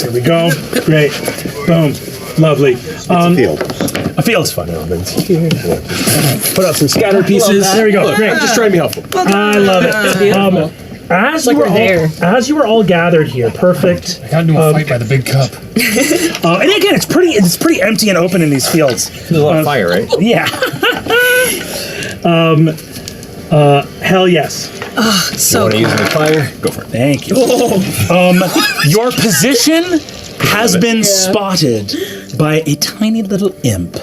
There we go. Great. Boom. Lovely. A field. A field's fun elements. Put out some scatter pieces. There we go. Great. Just trying to be helpful. I love it. As you were all gathered here, perfect. I got into a fight by the big cup. And again, it's pretty empty and open in these fields. There's a lot of fire, right? Yeah. Hell yes. You want to use the fire? Go for it. Thank you. Your position has been spotted by a tiny little imp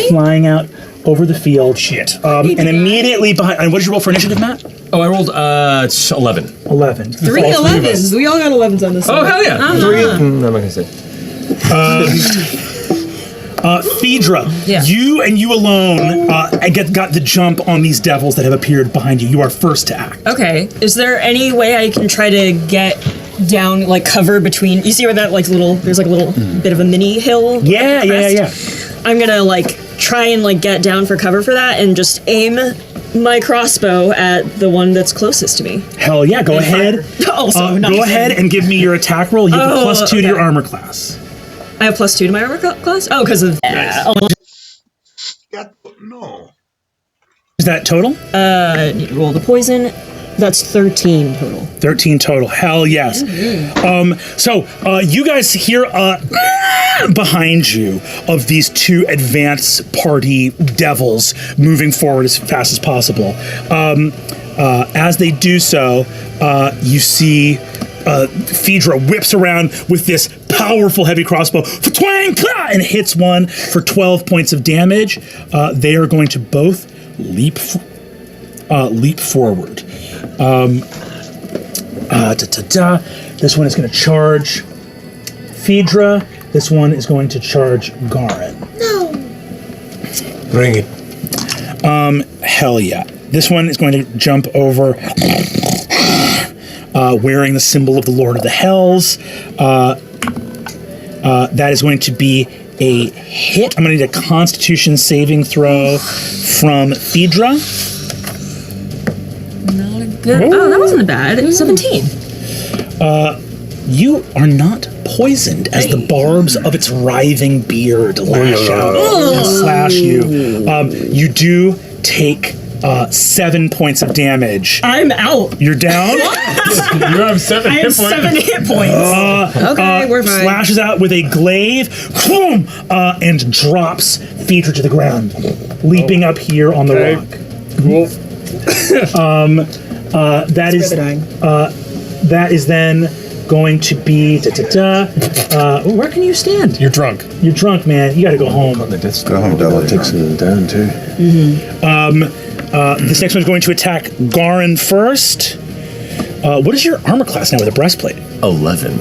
flying out over the field. Shit. And immediately behind. And what did you roll for initiative, Matt? Oh, I rolled 11. 11. 3 11s. We all got 11s on this. Oh, hell yeah. Uh-huh. 3. I'm not going to say. Phaedra, you alone got the jump on these devils that have appeared behind you. You are first to act. Okay. Is there any way I can try to get down, like, cover between? You see where that, like, there's like a little bit of a mini hill? Yeah. I'm gonna, like, try and, like, get down for cover for that and just aim my crossbow at the one that's closest to me. Hell yeah, go ahead. Go ahead and give me your attack roll. You have a +2 to your armor class. I have +2 to my armor class? Oh, because of... No. Is that total? Need to roll the poison. That's 13 total. 13 total. Hell yes. So you guys hear behind you of these two advance party devils moving forward as fast as possible. As they do so, you see Phaedra whips around with this powerful heavy crossbow twang, and hits one for 12 points of damage. They are going to both leap forward. This one is going to charge Phaedra. This one is going to charge Garin. No. Bring it. Hell yeah. This one is going to jump over, wearing the symbol of the Lord of the Hells. That is going to be a hit. I'm going to need a Constitution saving throw from Phaedra. Not a good... Oh, that wasn't bad. It was 17. You are not poisoned as the barbs of its writhing beard lash out and slash you. You do take 7 points of damage. I'm out. You're down? You have 7 hit points. 7 hit points. Okay, we're fine. Slashes out with a glaive, boom, and drops Phaedra to the ground, leaping up here on the rock. Cool. That is then going to be where can you stand? You're drunk. You're drunk, man. You got to go home. Go home, Dalis. Takes them down too. This next one's going to attack Garin first. What is your armor class now with a breastplate? 11.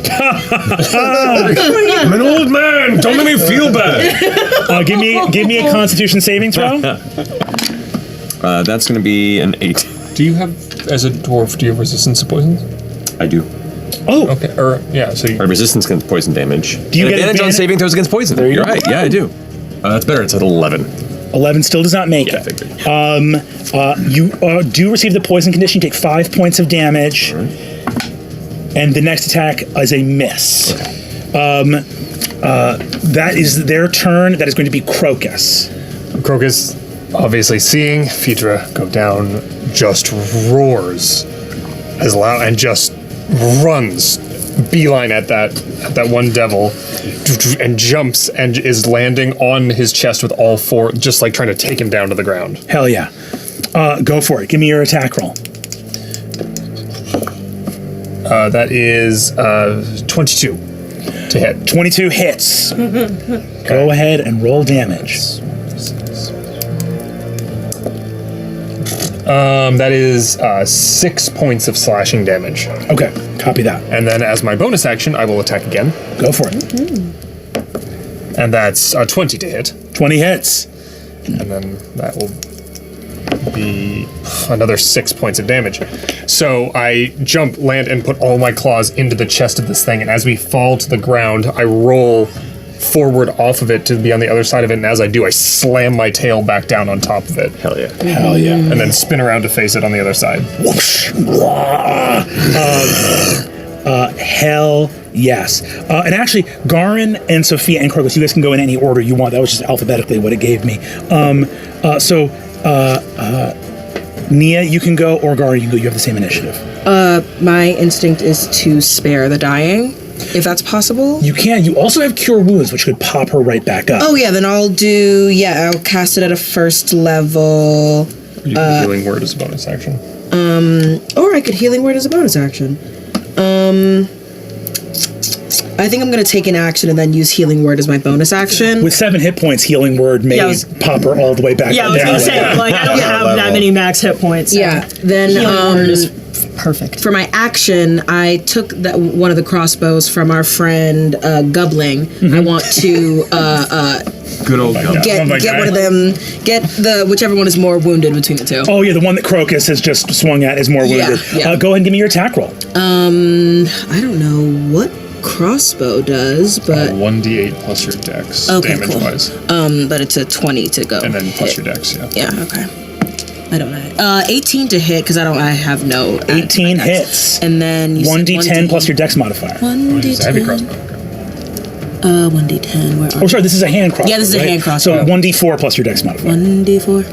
I'm an old man. Don't let me feel bad. Give me a Constitution saving throw. That's going to be an 8. Do you have, as a dwarf, do you have resistance to poisons? I do. Oh, okay. So My resistance against poison damage. Do you get advantage on advantage? saving throws against poison? You're right. Yeah, I do. That's better. It's at 11. 11 still does not make Yeah, I it. figured. You do receive the poison condition. You take 5 points of damage, Right. and the next attack is a miss. That is their turn. That is going to be Crocus. Crocus, obviously seeing Phaedra go down, just roars as loud and just runs beeline at that one devil and jumps and is landing on his chest with all four, just like trying to take him down to the ground. Hell yeah. Go for it. Give me your attack roll. That is 22 to hit. 22 hits. Go ahead and roll damage. That is 6 points of slashing damage. Okay, copy that. And then as my bonus action, I will attack again. Go for it. And that's 20 to hit. 20 hits. And then that will be another 6 points of damage. So I jump, land, and put all my claws into the chest of this thing, and as we fall to the ground, I roll forward off of it to be on the other side of it, and as I do, I slam my tail back down on top of it. Hell yeah. Hell yeah. And then spin around to face it on the other side. Hell yes. And actually, Garin and Sophia and Krogos, you guys can go in any order you want. That was just alphabetically what it gave me. Nia, you can go, or Garin, you can go. You have the same initiative. My instinct is to spare the dying, if that's possible. You can. You also have Cure Wounds, which could pop her right back up. Oh yeah, then I'll cast it at a first level. You can Healing Word as a bonus action. Or I could Healing Word as a bonus action. I think I'm going to take an action and then use Healing Word as my bonus action. With 7 hit points, Healing Word may pop her all the way back. Yeah, I was going to say, like, I don't have that many max hit points. So Yeah, then Healing Word is perfect. for my action, I took one of the crossbows from our friend Gubbling. I want to Good old God. get one of them, get whichever one is more wounded between the two. Oh yeah, the one that Crocus has just swung at is more wounded. Yeah. Go ahead and give me your attack roll. I don't know what crossbow does, but 1d8 plus your dex, Okay, damage cool. wise. but it's a 20 to go. And then plus hit. your dex, yeah. Yeah, okay. I don't know. 18 to hit because I have no. 18 hits. And then you said 1d10 plus your dex modifier. 1d10. It's a heavy crossbow. Okay. 1d10. Where are Oh, sorry, this is a hand crossbow. Yeah, this is a right? hand crossbow. So 1d4 plus your dex modifier. 1d4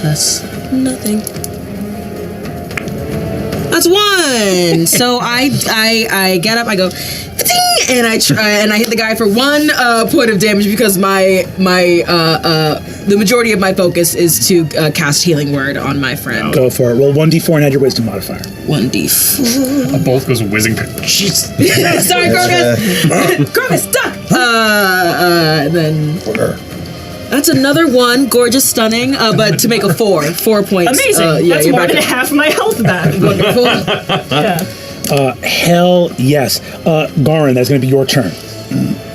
plus nothing. That's 1. So I get up, I go, "Ding!" and I try and I hit the guy for 1 point of damage because the majority of my focus is to cast Healing Word on my friend. Go for it. Roll 1d4 and add your wisdom modifier. 1d4. A bolt goes whizzing. Jeez. Sorry, Crocus. Crocus, duck. Then that's another 1, gorgeous, stunning, but to make a 4 points. Amazing. That's you're more back than up. half my health back. Wonderful. Yeah. Hell yes. Garin, that's going to be your turn.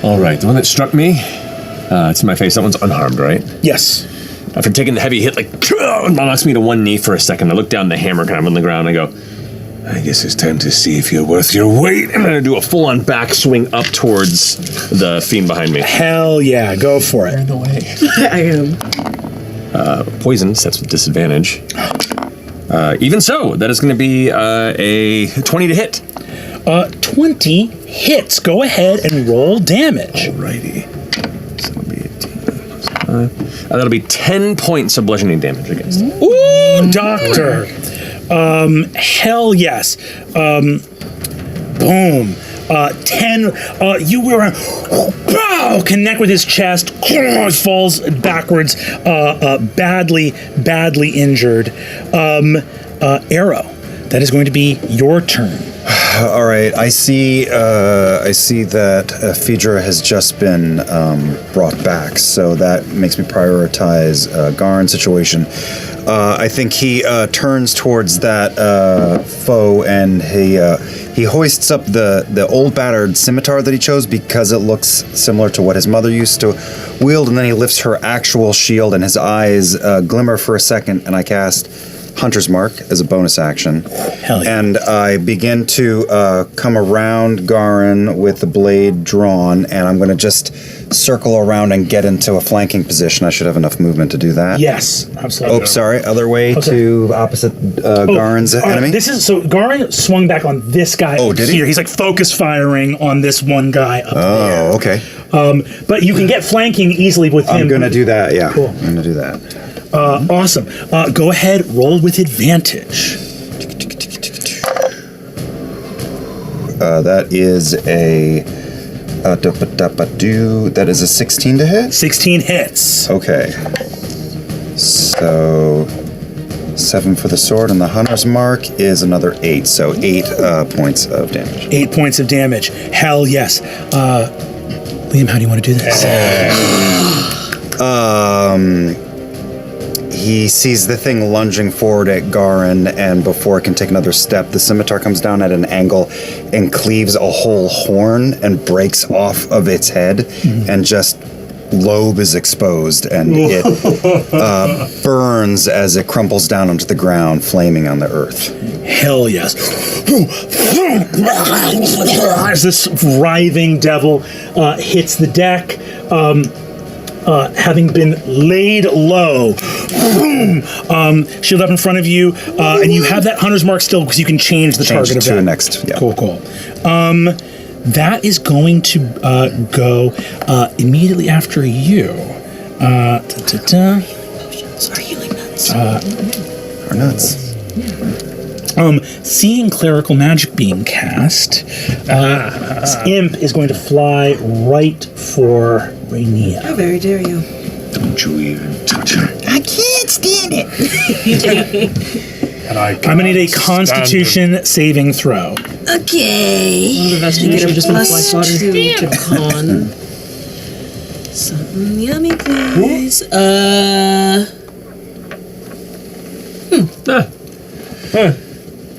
All right, the one that struck me, it's in my face. That one's unharmed, right? Yes. After taking the heavy hit, it knocks me to one knee for a second. I look down, the hammer kind of on the ground. I go, I guess it's time to see if you're worth your weight. I'm going to do a full-on backswing up towards the fiend behind me. Hell yeah. Go for it. The way. I am. Poison, so that's with disadvantage. Even so, that is going to be a 20 to hit. 20 hits. Go ahead and roll damage. Alrighty. So that'll be 18 plus 5. That'll be 10 points of bludgeoning damage against him. Ooh, doctor. Hell yes. Boom. 10. You were connect with his chest. Falls backwards. Badly injured. Arrow. That is going to be your turn. All right, I see that Phaedra has just been brought back, so that makes me prioritize Garin's situation. I think he turns towards that foe and he hoists up the old battered scimitar that he chose because it looks similar to what his mother used to wield, and then he lifts her actual shield and his eyes glimmer for a second, and I cast Hunter's Mark as a bonus action. Hell yeah. And I begin to come around Garin with the blade drawn, and I'm going to just circle around and get into a flanking position. I should have enough movement to do that. Yes, absolutely. Oh, sorry. Other way Okay. to opposite Garin's All right, enemy. this is so Garin swung back on this guy. Oh, did he? Here. He's like focus firing on this one guy up there. Oh, okay. But you can get flanking easily with him. I'm going to do that, yeah. Cool. I'm going to do that. Awesome. Go ahead, roll with advantage. That is that is a 16 to hit? 16 hits. Okay. So 7 for the sword, and the Hunter's Mark is another 8. So 8 points of damage. 8 points of damage. Hell yes. Liam, how do you want to do this? He sees the thing lunging forward at Garin, and before it can take another step, the scimitar comes down at an angle and cleaves a whole horn and breaks off of its head, and just lobe is exposed, and it burns as it crumples down onto the ground, flaming on the earth. Hell yes. As this writhing devil hits the deck, having been laid low, shield up in front of you, and you have that Hunter's Mark still because you can change the Change target of to that. the next, yeah. Cool. That is going to go immediately after you. Sorry, healing nuts. Or nuts. Seeing clerical magic being cast, this imp is going to fly right for Rainier. How very dare you? Don't you even touch her. I can't stand it. And I I'm gonna need a Constitution saving throw. Okay. Investigate him just want to fly swatter. To con. Something yummy, please. I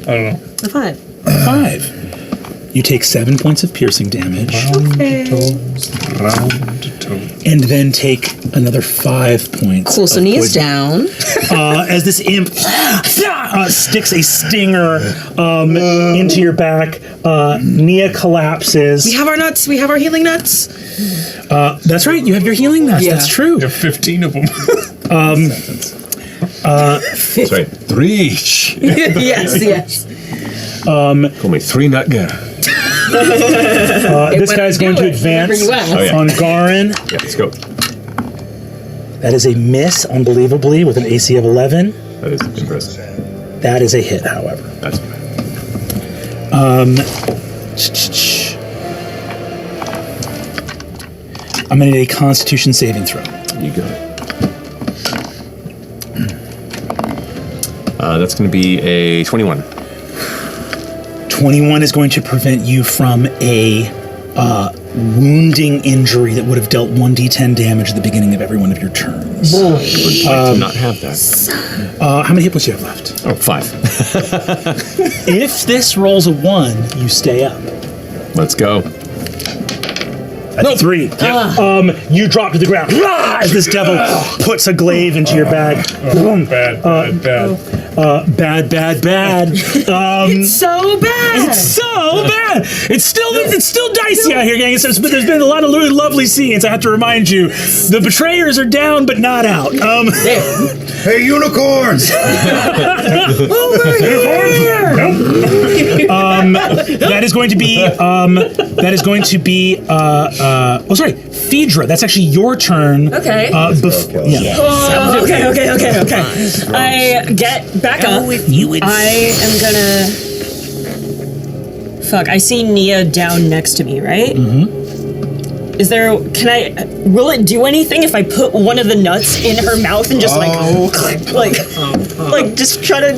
don't know. A 5. 5. You take 7 points of piercing damage, and then take another 5 points. Cool, so of Nia's poison. down. As this imp sticks a stinger into your back, Nia collapses. We have our nuts. We have our healing nuts. That's right. You have your healing nuts. Yeah. That's true. There are 15 of them. That's right. 3 each. yes. Call me 3 nut guy. This guy's going to advance on Garin. Yeah, let's go. That is a miss, unbelievably, with an AC of 11. That is impressive. That is a hit, however. That's I'm going to need a Constitution saving throw. you got it. That's going to be a 21. 21 is going to prevent you from a wounding injury that would have dealt 1d10 damage at the beginning of every one of your turns. I would like to not have that. How many hit points do you have left? Oh, 5. If this rolls a 1, you stay up. Let's go. That's 3. You drop to the ground as this devil puts a glaive into your bag. Bad. Bad. So bad. It's so bad. It's still dicey out here, gang. There's been a lot of really lovely scenes. I have to remind you, the betrayers are down but not out. Hey, unicorns! That is going to be. Sorry, Phaedra. That's actually your turn. Okay. Yeah. Okay. I get back up. I am gonna. Fuck, I see Nia down next to me, right? Mm-hmm. Will it do anything if I put one of the nuts in her mouth and just just try to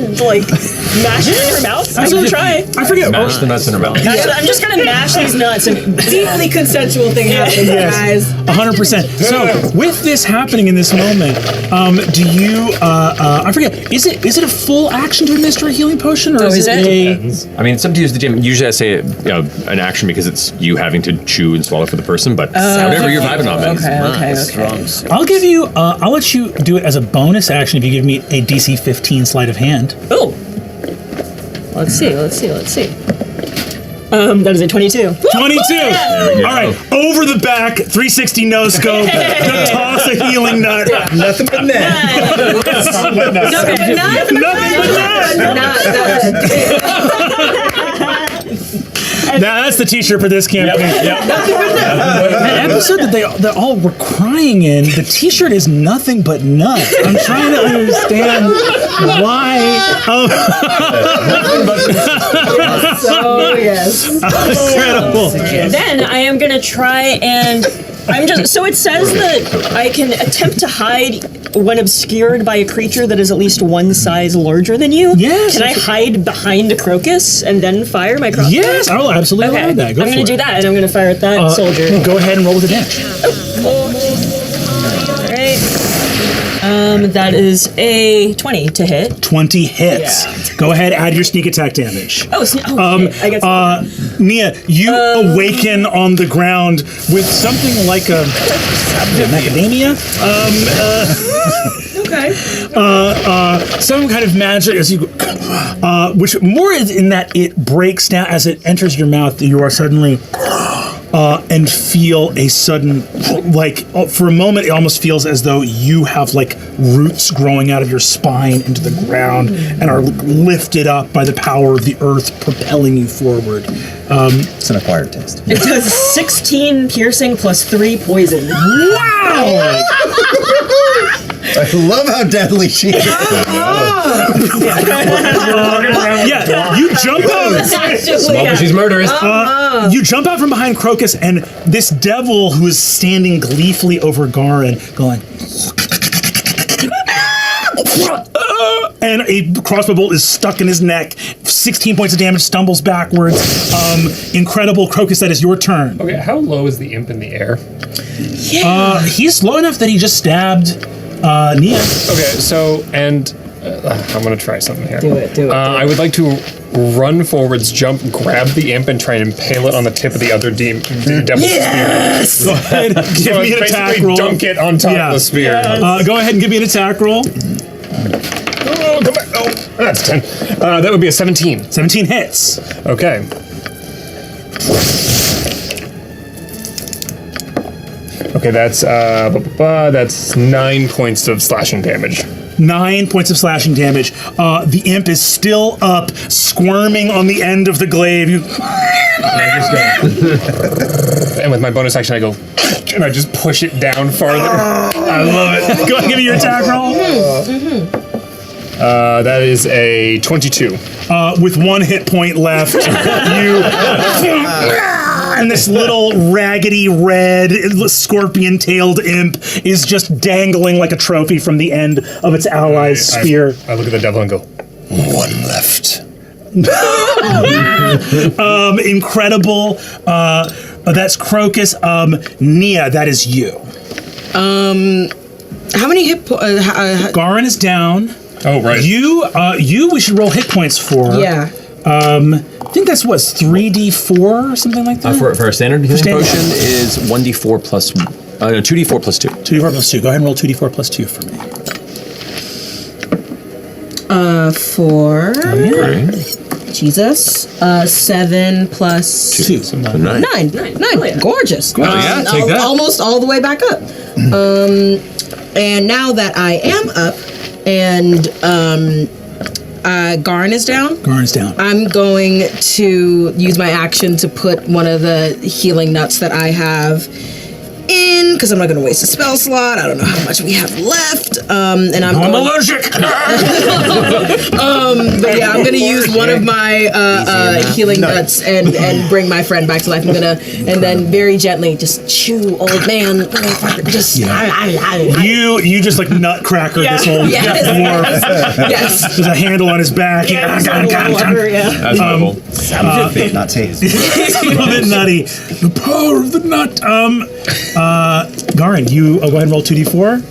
mash it in her mouth? I will try. I forget. Mash the nuts in her mouth. I'm just gonna mash these nuts and Deeply consensual thing happening, guys. 100%. So, with this happening in this moment, do you? I forget. Is it a full action to administer a healing potion, or is it a? I mean, it's up to you as the GM. Usually I say an action because it's you having to chew and swallow for the person, but whatever you're vibing on, man. Okay. I'll give you. I'll let you do it as a bonus action if you give me a DC 15 sleight of hand. Oh. Let's see. That is a 22. 22. All right, over the back, 360 no scope. Gonna toss a healing nut. Nothing but net. Now that's the T-shirt for this campaign. That episode that they all were crying in. The T-shirt is nothing but nut. I'm trying to understand why. So yes. Incredible. Then I am gonna try and so it says that I can attempt to hide when obscured by a creature that is at least one size larger than you. Yes. Can I hide behind a crocus and then fire my crossbow? Yes, I will absolutely allow that. Go I'm for gonna it. do that, and I'm gonna fire at that soldier. Go ahead and roll with advantage. Alright. That is a 20 to hit. 20 hits. Yeah. Go ahead, add your sneak attack damage. Shit, I get Nia, you awaken on the ground with something like a macadamia. Okay. Some kind of magic as you, which more is in that it breaks down as it enters your mouth. You are suddenly and feel a sudden, for a moment, it almost feels as though you have roots growing out of your spine into the ground and are lifted up by the power of the earth propelling you forward. It's an acquired taste. It does 16 piercing plus 3 poison. Wow! I love how deadly she is. Yeah, you jump out. Small, but she's murderous. You jump out from behind Crocus, and this devil who is standing gleefully over Garin, going, and a crossbow bolt is stuck in his neck. 16 points of damage, stumbles backwards. Incredible, Crocus. That is your turn. Okay, how low is the imp in the air? He's low enough that he just stabbed Nia. Okay, so, and I'm going to try something here. Do it. I would like to run forwards, jump, grab the imp, and try and impale it on the tip of the other devil's spear. Go ahead, give me an attack basically roll. dunk it on top of the spear. Go ahead and give me an attack roll. Oh, come back. Oh, that's 10. That would be a 17. 17 hits. Okay. Okay, that's 9 points of slashing damage. 9 points of slashing damage. The imp is still up, squirming on the end of the glaive. And with my bonus action, I go, and I just push it down farther. I love it. Go ahead and give me your attack roll. That is a 22. With 1 hit point left, you... And this little raggedy red scorpion-tailed imp is just dangling like a trophy from the end of its ally's spear. I look at the devil and go, 1 left. Incredible. That's Crocus. Nia, that is you. How many hit points? Garin is down. Oh, right. You, we should roll hit points for. Yeah. I think that's 3d4 or something like that. For a standard healing standard- potion is 1d4 plus... no, 2d4 plus 2. 2d4 plus 2. Go ahead and roll 2d4 plus 2 for me. 4. Right. Jesus. 7 plus 2. So 9. 9. Gorgeous. Oh, yeah, take that. Almost all the way back up. And now that I am up, and Garin is down. Garin's down. I'm going to use my action to put one of the healing nuts that I have in, because I'm not going to waste a spell slot. I don't know how much we have left. And I'm allergic. But yeah, I'm going to use one of my healing nuts and bring my friend back to life. I'm going to, and then very gently just chew, old man. Just, You just nutcracker this old dwarf. Yes. There's a handle on his back. That's horrible. Not taste. It's a little bit nutty. The power of the nut. Garin, you go ahead and roll 2d4.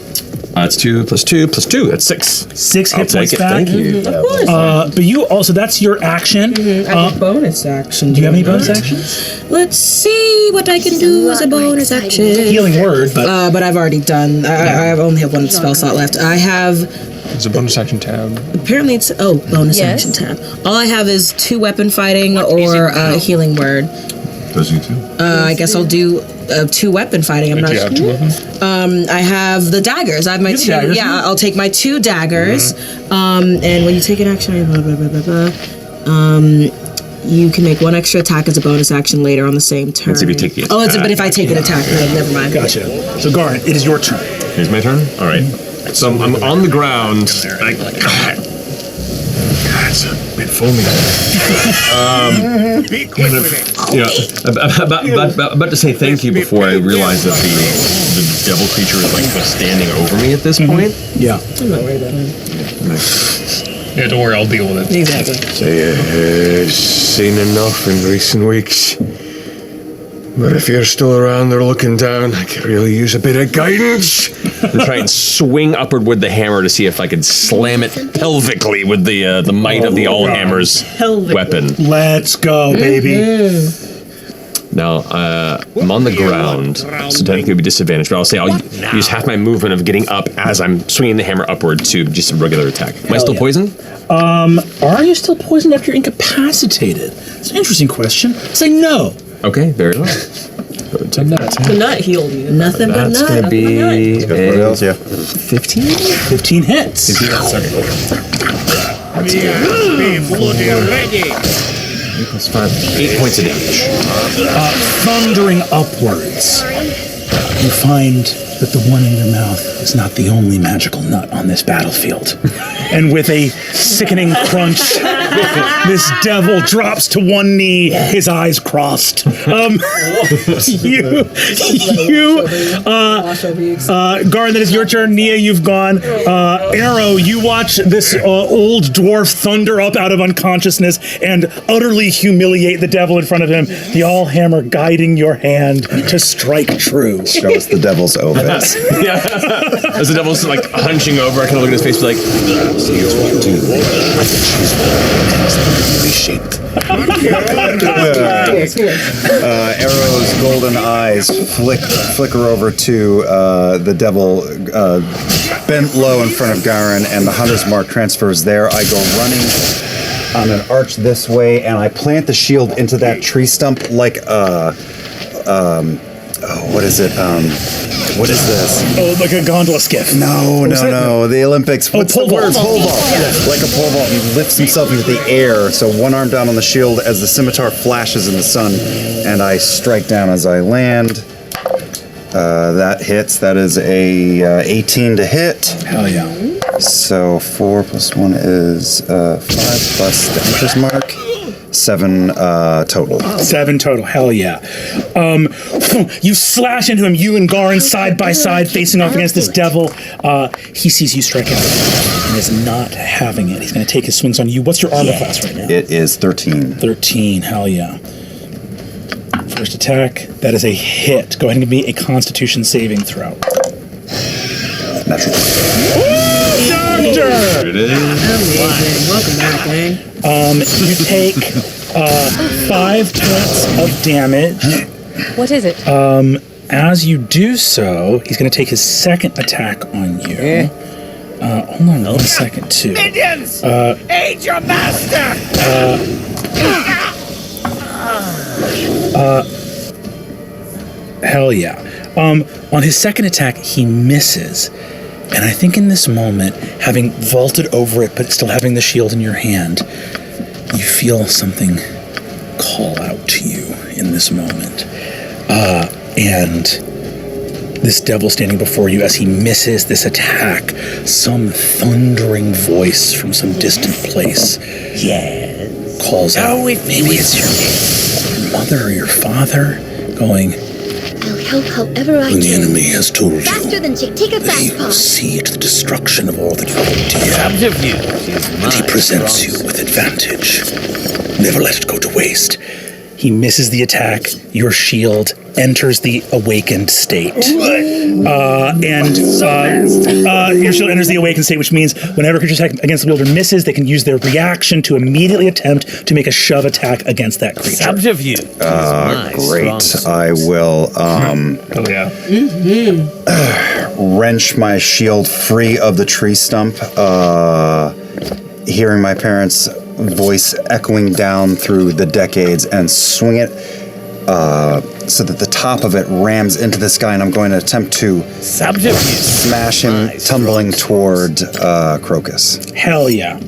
That's 2 plus 2 plus 2. That's 6. 6 I'll hit take points it. back. Thank you. But you also, that's your action. I have a bonus action. Do you have any bonus actions? Let's see what I can do as a bonus action. Healing word, but But I've already done. I only have 1 spell slot left. I have. There's a bonus action tab. Apparently it's bonus action tab. All I have is 2 weapon fighting or healing word. Does you too? I guess I'll do 2 weapon fighting. I'm Do not you have 2 of them? I have the daggers. I have my You have 2. daggers, Yeah, yeah. I'll take my 2 daggers. And when you take an action, blah, blah, blah, blah, blah, you can make 1 extra attack as a bonus action later on the same turn. That's if you take the Oh, but if I take an attack, then never mind. gotcha. So Garin, it is your turn. Here's my turn. All right. So I'm on the ground. It's a bit foamy. About to say thank you before I realize that the devil creature is just standing over me at this point. Yeah. I'm not worried about him. Yeah, don't worry, I'll deal with it. Exactly. I've seen enough in recent weeks. But if you're still around there looking down, I could really use a bit of guidance. And try and swing upward with the hammer to see if I could slam it pelvically with the might of the Allhammer's weapon. Let's go, baby. Now, I'm on the ground, so technically it would be disadvantaged, but I'll use half my movement of getting up as I'm swinging the hammer upward to just a regular attack. Am I still poisoned? Are you still poisoned after you're incapacitated? It's an interesting question. Say no. Okay, very well. So The nut healed you. Nothing but that's nut. going to be What else? Yeah. 15? 15 hits. 8 plus 5. 8 points of damage. Thundering upwards, you find that the one in your mouth is not the only magical nut on this battlefield. And with a sickening crunch, this devil drops to one knee, his eyes crossed. Garn, that is your turn. Nia, you've gone. Arrow, you watch this old dwarf thunder up out of unconsciousness and utterly humiliate the devil in front of him. The Allhammer guiding your hand to strike true. Show us the devil's ovaries. Yeah. As the devil's like hunching over, I kind of look at his face and be like, So here's what you do. I think she's really shaped. Arrow's golden eyes flicker over to the devil bent low in front of Garen, and the hunter's mark transfers there. I go running on an arch this way, and I plant the shield into that tree stump like what is it? What is this? Oh, like a gondola skiff. No. The Olympics. What's pole the word? vault. Pole vault. Like a pole vault. He lifts himself into the air, so one arm down on the shield as the scimitar flashes in the sun, and I strike down as I land. That hits. That is a 18 to hit. Hell yeah. So 4 plus 1 is 5 plus the hunter's mark. 7 total. 7 total. Hell yeah. You slash into him, you and Garn side by side, facing off against this devil. He sees you strike out and is not having it. He's going to take his swings on you. What's your armor class right now? It is 13. 13. Hell yeah. First attack. That is a hit. Go ahead and give me a Constitution saving throw. Natural. there it is. Amazing. Welcome back, gang. You take 5 points of damage. What is it? As you do so, he's going to take his second attack on you. Hold on 1 second, too. Minions! Aid your master! Hell yeah. On his second attack, he misses. And I think in this moment, having vaulted over it, but still having the shield in your hand, you feel something call out to you in this moment. And this devil standing before you, as he misses this attack, some thundering voice from some distant place calls out. Maybe it's your mother or your father going, I'll help however I when the can. enemy has told you Faster than Chick. Take a that he fast will pass. seek the destruction of all that you hold dear, and he presents you with advantage. Never let it go to waste. He misses the attack. Your shield enters the awakened state. Your shield enters the awakened state, which means whenever a creature attack against the wielder misses, they can use their reaction to immediately attempt to make a shove attack against that creature. Great. I will wrench my shield free of the tree stump, hearing my parents' voice echoing down through the decades, and swing it so that the top of it rams into the sky, and I'm going to attempt to smash him tumbling toward Crocus. Hell yeah.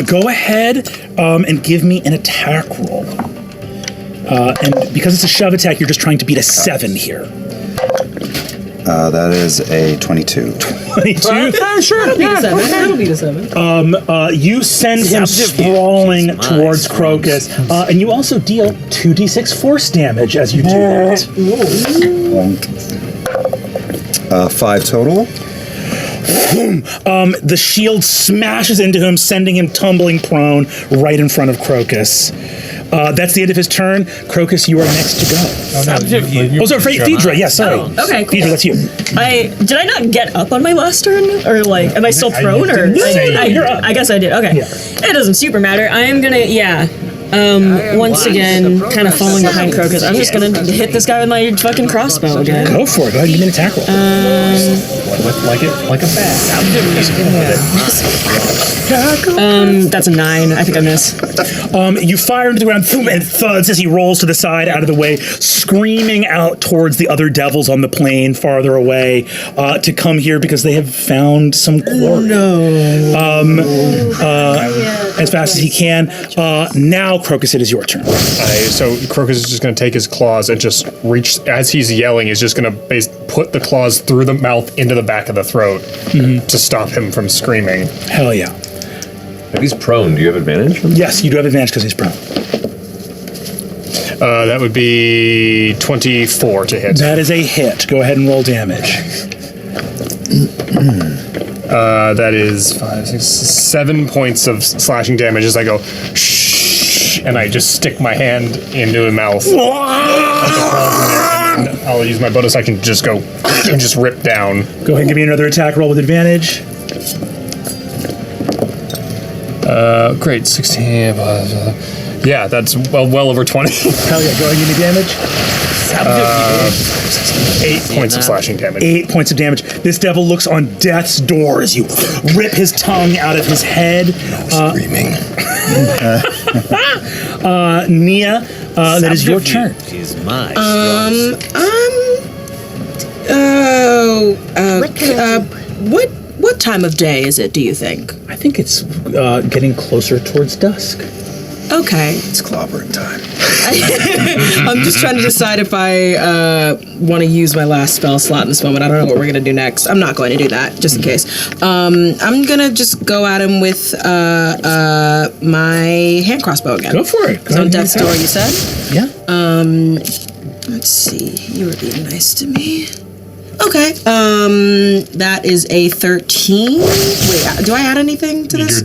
Go ahead and give me an attack roll. And because it's a shove attack, you're just trying to beat a 7 here. That is a 22. 22? Sure. That'll be the 7. You send him sprawling towards Crocus, and you also deal 2d6 force damage as you do that. 5 total. The shield smashes into him, sending him tumbling prone right in front of Crocus. That's the end of his turn. Crocus, you are next to go. Oh, sorry, Phaedra. Yeah, sorry. Okay, cool. Phaedra, that's you. Did I not get up on my last turn? Or am I still prone? Or No, you're up. I guess I did. Okay. Yeah. It doesn't super matter. I am gonna, Once again, kind of falling behind Crocus, I'm just gonna hit this guy with my fucking crossbow again. Go for it. Go ahead and give me an attack roll. Like a bat. That's a 9. I think I miss. You fire into the ground, boom, and it thuds as he rolls to the side, out of the way, screaming out towards the other devils on the plain farther away to come here because they have found some quarry. As fast as he can. Now, Crocus, it is your turn. So Crocus is just going to take his claws and just reach, as he's yelling, he's just going to put the claws through the mouth into the back of the throat to stop him from screaming. Hell yeah. If he's prone, do you have advantage? Yes, you do have advantage because he's prone. That would be 24 to hit. That is a hit. Go ahead and roll damage. That is 5, 6, 7 points of slashing damage as I go, shh, and I just stick my hand into his mouth. And I'll use my bonus action to just go and just rip down. Go ahead and give me another attack roll with advantage. Great, 16. Yeah, that's well over 20. Hell yeah, go ahead and give me damage. 8 points of slashing damage. 8 points of damage. This devil looks on death's door as you rip his tongue out of his head. Screaming. Nia, that is your turn. Is my What time of day is it, do you think? I think it's getting closer towards dusk. Okay. It's clobbering time. I'm just trying to decide if I want to use my last spell slot in this moment. I don't know what we're going to do next. I'm not going to do that, just in case. I'm going to just go at him with my hand crossbow again. Go for it. Because on death's door, you said? Yeah. Let's see. You were being nice to me. Okay. That is a 13. Wait, do I add anything to this?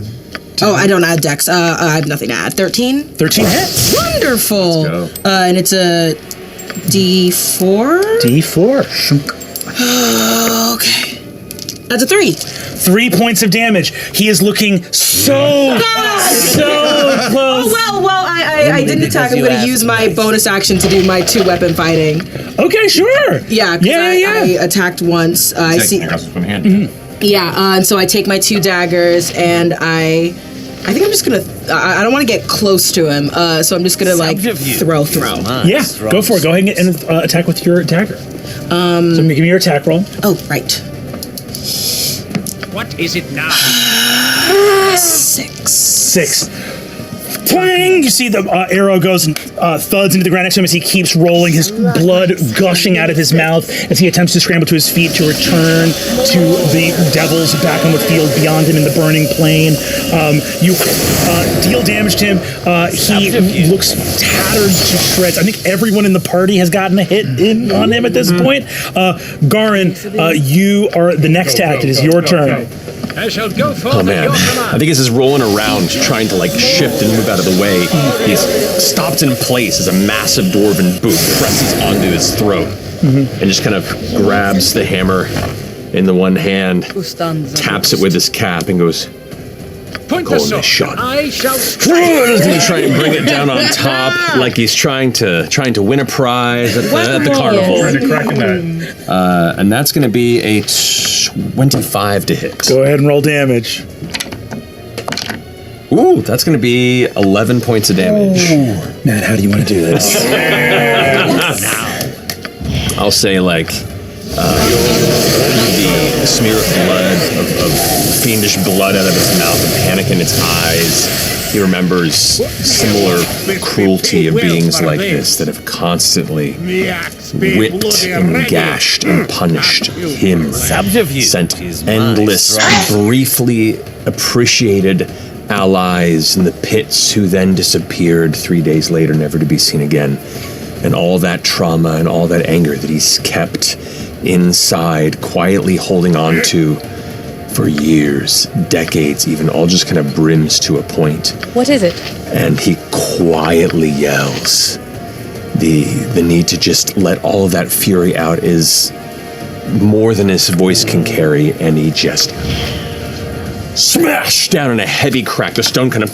Oh, I don't add dex. I have nothing to add. 13? 13 hits. Wonderful. Let's go. And it's a D4? D4. Okay. That's a 3. 3 points of damage. He is looking so close. Oh, well, I didn't attack. I'm going to use my bonus action to do my 2-weapon fighting. Okay, sure. Yeah, I attacked once. I see. Yeah, and so I take my 2 daggers, and I think I'm just gonna. I don't want to get close to him, so I'm just gonna throw. Yeah, go for it. Go ahead and attack with your dagger. So give me your attack roll. Oh, right. What is it now? 6. Twang! You see the arrow goes and thuds into the ground next to him as he keeps rolling, his blood gushing out of his mouth as he attempts to scramble to his feet to return to the devils back on the field beyond him in the burning plain. You deal damage to him. He looks tattered to shreds. I think everyone in the party has gotten a hit in on him at this point. Garin, you are the next to act. It is your turn. I shall go for Oh man, I think as he's rolling around trying to shift and move out of the way, he's stopped in place as a massive dwarven boot presses onto his throat and just kind of grabs the hammer in the one hand, taps it with his cap and goes, Point Call the him a sword. shot. I shall and try and bring it down on top like he's trying to win a prize at the carnival. And that's going to be a 25 to hit. Go ahead and roll damage. Ooh, that's going to be 11 points of damage. Matt, how do you want to do this? I'll say the smear of blood, of fiendish blood out of its mouth, and panic in its eyes. He remembers similar cruelty of beings like this that have constantly whipped and gashed and punished him, sent endless, briefly appreciated allies in the pits who then disappeared 3 days later, never to be seen again. And all that trauma and all that anger that he's kept inside, quietly holding on to for years, decades even, all just kind of brims to a point. What is it? And he quietly yells. The need to just let all of that fury out is more than his voice can carry, and he just smash down in a heavy crack. The stone kind of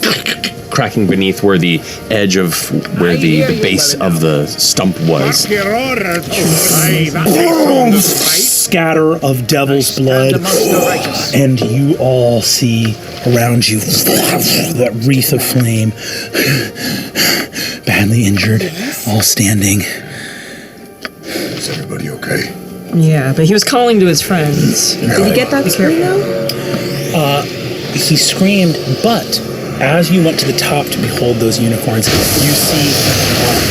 cracking beneath where the edge of where the base of the stump was. Scatter of devil's blood, and you all see around you that wreath of flame. Badly injured, all standing. Is everybody okay? Yeah, but he was calling to his friends. Did you get that screen though? He screamed, but as you went to the top to behold those unicorns, you see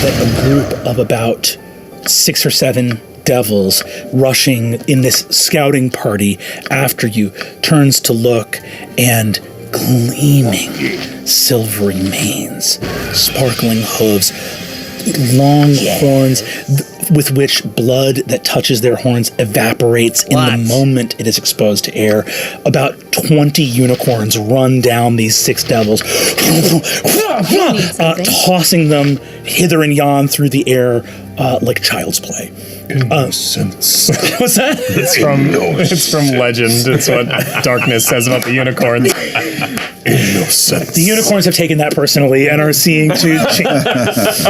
that a group of about 6 or 7 devils rushing in this scouting party after you turns to look, and gleaming silvery manes, sparkling hooves, long horns with which blood that touches their horns evaporates in the moment it is exposed to air. About 20 unicorns run down these 6 devils, tossing them hither and yon through the air like child's play. Innocence. What's that? It's from legend. It's what Darkness says about the unicorns. Innocence. The unicorns have taken that personally and are seeing to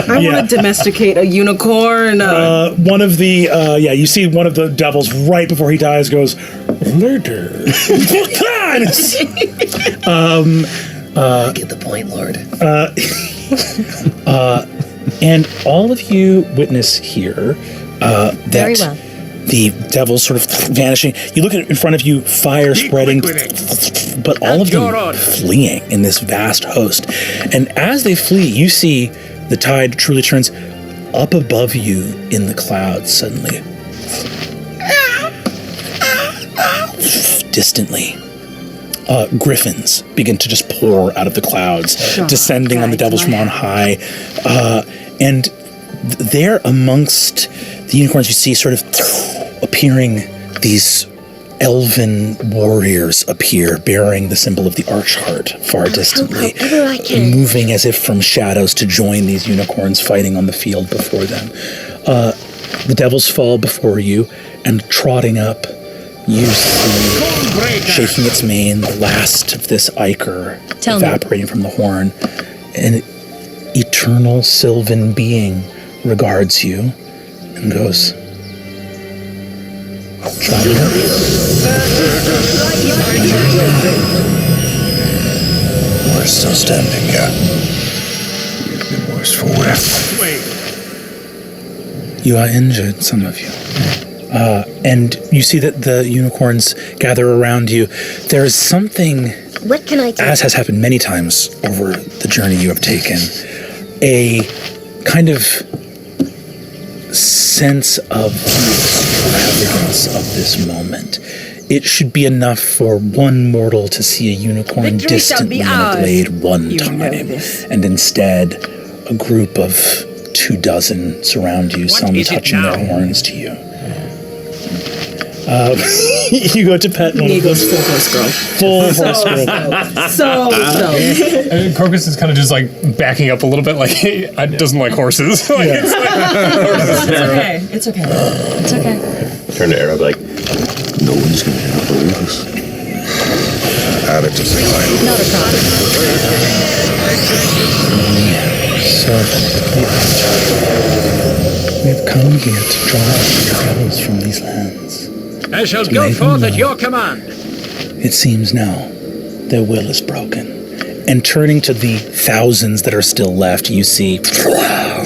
I want to domesticate a unicorn. one of the you see one of the devils right before he dies goes, murder. I get the point, Lord. And all of you witness here that Very well. the devil's sort of vanishing. You look at in front of you, fire spreading, but all of them fleeing in this vast host. And as they flee, you see the tide truly turns up above you in the clouds suddenly. Distantly. Griffins begin to just pour out of the clouds, descending on the devils from on high. And there amongst the unicorns, you see sort of appearing these elven warriors appear, bearing the symbol of the Archheart far distantly, however I can. moving as if from shadows to join these unicorns fighting on the field before them. The devils fall before you, and trotting up, you see, shaking its mane, the last of this ichor Tell me. evaporating from the horn. An eternal sylvan being regards you and goes, trotting up. We're still standing here. We've been worse for wear. You are injured, some of you. And you see that the unicorns gather around you. There is something, What can I do? as has happened many times over the journey you have taken, a kind of sense of the extravagance of this moment. It should be enough for one mortal to see a unicorn Victory shall be distantly in a ours. glade one You time, know this. and instead a group of 24 surround you, some is it touching their now? horns to you. You go to pet one of Eagles those full horse girl. full horse girl. So And Crocus is kind of just like backing up a little bit, like he doesn't like horses. Like, it's like, It's okay. It's okay. Turn to Arrow, like, No one's going to believe us. Add it to the line. Not a problem. We have come here to draw out the devils from these lands. I shall To go make them forth at know. your command. It seems now their will is broken. And turning to the thousands that are still left, you see fiery,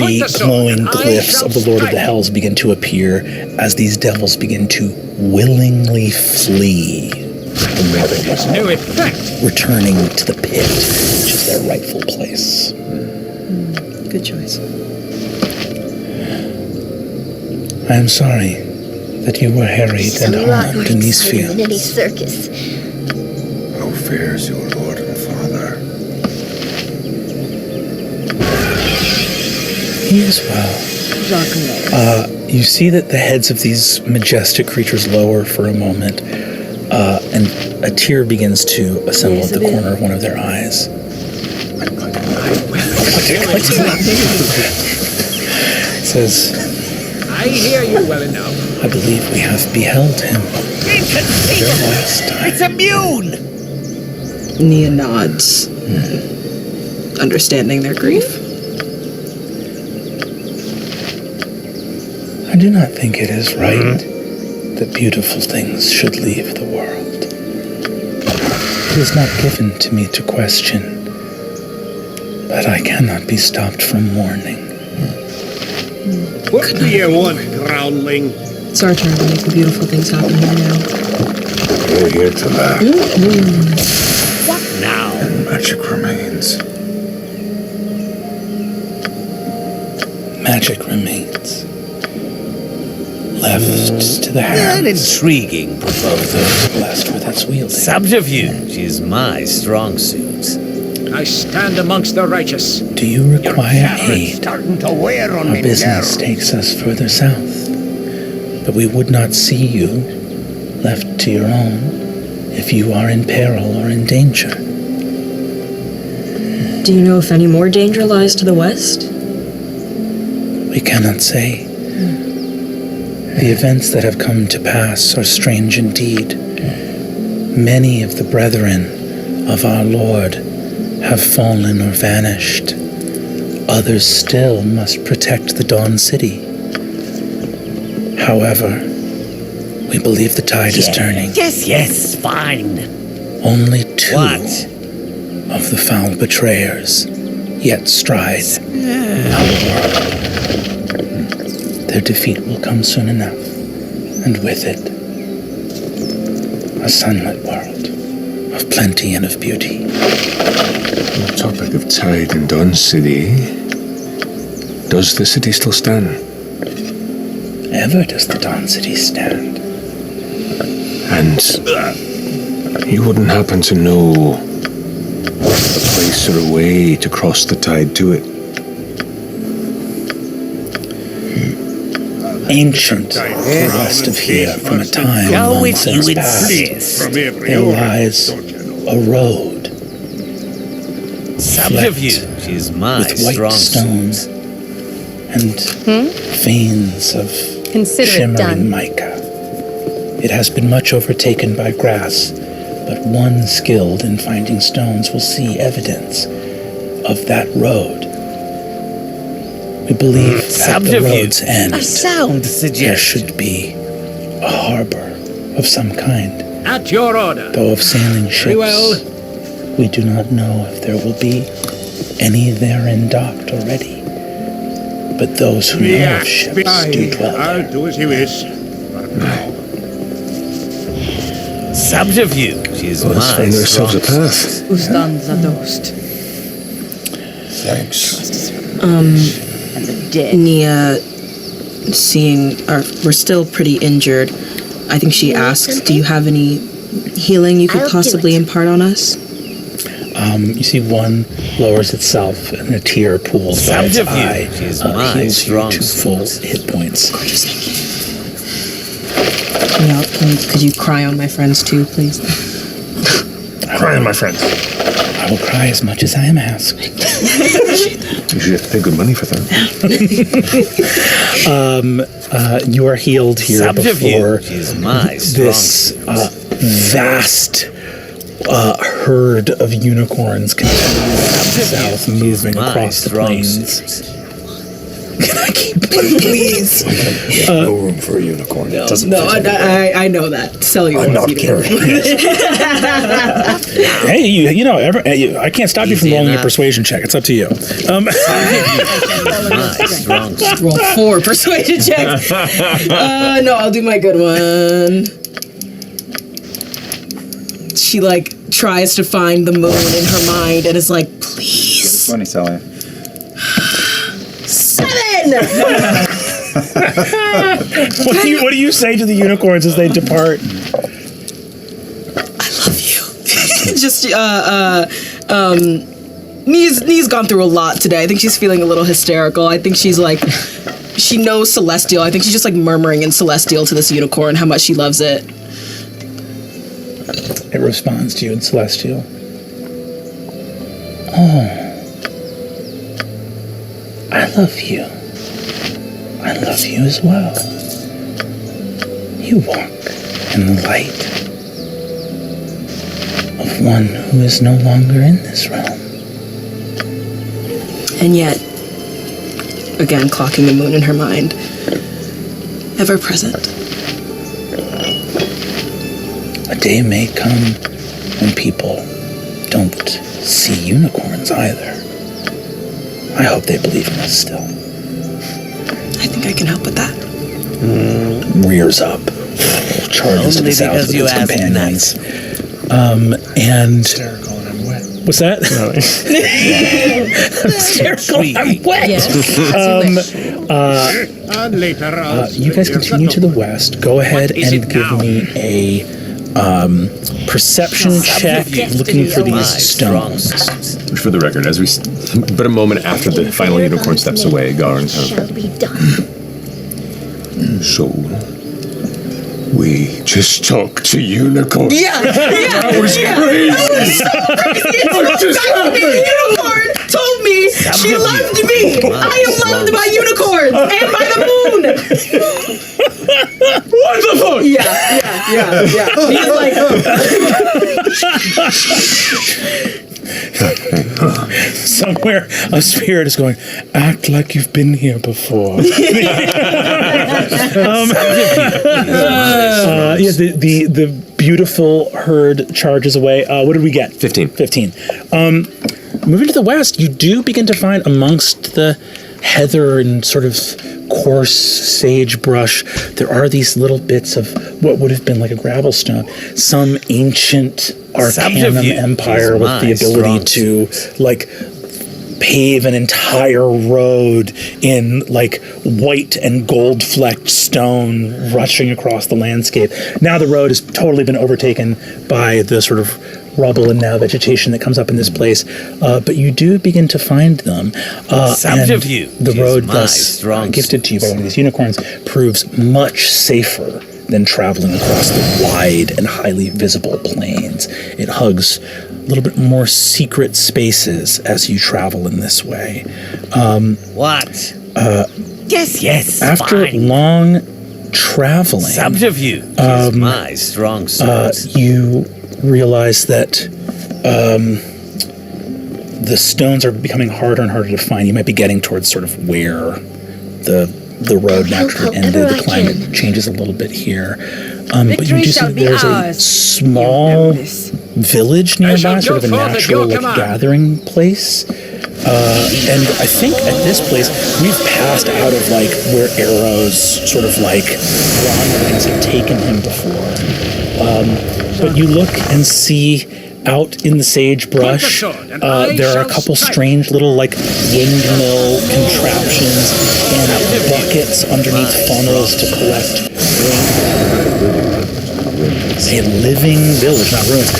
Point the sword, glowing and I glyphs shall of the Lord of the strike. Hells begin to appear as these devils begin to willingly flee from where they There's are, no effect. returning to the pit, which is their rightful place. good choice. I am sorry that you were harried and Some lot more harmed in these exciting than any fields. circus. How fares your Lord and Father? He is well. You see that the heads of these majestic creatures lower for a moment, and a tear begins to assemble at the corner of one of their eyes. It says, I hear you well enough. I believe we have beheld him. It's immune! Nia nods, understanding their grief. I do not think it is right that beautiful things should leave the world. It is not given to me to question, but I cannot be stopped from warning. What do you want, groundling? It's our turn to make the beautiful things happen here now. We're here to laugh. What now? Magic remains. Magic remains. Left to the An hands intriguing of those blessed with its wielding. subterfuge is my strong suit. I stand amongst the righteous. Do you require aid? Starting to wear on Our me business takes us further south, but we would not see you, left to your own, if you are in peril or in danger. Do you know if any more danger lies to the west? We cannot say. The events that have come to pass are strange indeed. Many of the brethren of our Lord have fallen or vanished. Others still must protect the Dawn City. However, we believe the tide is turning. Yes, fine. Only two What? of the foul betrayers yet stride our world. Their defeat will come soon enough, and with it, a sunlit world of plenty and of beauty. On the topic of tide in Dawn City, does the city still stand? Ever does the Dawn City stand. And you wouldn't happen to know a place or a way to cross the tide to it? Ancient west of here from a time Go long with since you past, insist. there lies a road Subterfuge is my with white strong stones suit. and veins of Consider it shimmering done. mica. It has been much overtaken by grass, but one skilled in finding stones will see evidence of that road. We believe at the Subterfuge. road's end A sound there suggestion. should be a harbor of some kind. At your order. Though of sailing ships, Very well. we do not know if there will be any therein docked already. But those who know of ships do dwell I'll there. do as you wish. For now. Subterfuge is Let's my find strong ourselves a suit. path. Ustanza dost. Thanks. Nia, we're still pretty injured. I think she asks, do you have any healing you could I'll do possibly it. impart on us? You see one lowers itself and a tear pools by its eye. Subterfuge is my Heals you strong to full hit points. Could you cry on my friends too, please? Crying, my friends. I will cry as much as I am asked. You should have to pay good money for that. You are healed here before Subterfuge is my strong this suit. vast herd of unicorns continues south, moving My across the strong plains. suit. Can I keep please? No room for a unicorn. It doesn't No, fit anywhere. I know that. Sell you I'm not carrying it. Hey, I can't stop you from Easy rolling a enough. persuasion check. It's up to you. My strong suit. roll 4 persuasion checks. No, I'll do my good one. She tries to find the moon in her mind and is like, please. 20, Sally. 7! What do you say to the unicorns as they depart? I love you. Just Nee's gone through a lot today. I think she's feeling a little hysterical. I think she's she knows Celestial. I think she's just murmuring in Celestial to this unicorn how much she loves it. It responds to you in Celestial. Oh, I love you. I love you as well. You walk and light of one who is no longer in this realm. And yet, again, clocking the moon in her mind, ever present. A day may come when people don't see unicorns either. I hope they believe in us still. I think I can help with that. Rears up, charges to the Only south because with you its asked companions. And Hysterical and I'm wet. what's that? Hysterical, I'm wet. And later on, You guys continue to the west. Go ahead and give me a perception check looking for these stones. Which, for the record, but a moment after the final unicorn steps away, Garin Shall be done. So, we just talked to unicorns. Yeah. That was crazy. What just happened? Unicorn told me she loved me. I am loved by unicorns and by the moon. What the fuck? Yeah. He's like, Somewhere a spirit is going, act like you've been here before. The beautiful herd charges away. What did we get? 15. 15. Moving to the west, you do begin to find amongst the heather and sort of coarse sagebrush, there are these little bits of what would have been like a gravel stone. Some ancient Arcanum empire with the ability to like pave an entire road in like white and gold flecked stone rushing across the landscape. Now the road has totally been overtaken by the sort of rubble and now vegetation that comes up in this place, but you do begin to find them. And the road thus gifted to you by one of these unicorns proves much safer than traveling across the wide and highly visible plains. It hugs a little bit more secret spaces as you travel in this way. Yes. After fine. long traveling, Subterfuge is my strong suit. you realize that the stones are becoming harder and harder to find. You might be getting towards sort of where the road naturally ended. The climate changes a little bit here. But you do see that there's a small village nearby, sort of a natural gathering place. And I think at this place, we've passed out of like where Arrow's sort of like wanderings have taken him before. But you look and see out in the sagebrush, there are a couple strange little like windmill contraptions and buckets underneath funnels to collect rain. A living village, not ruins.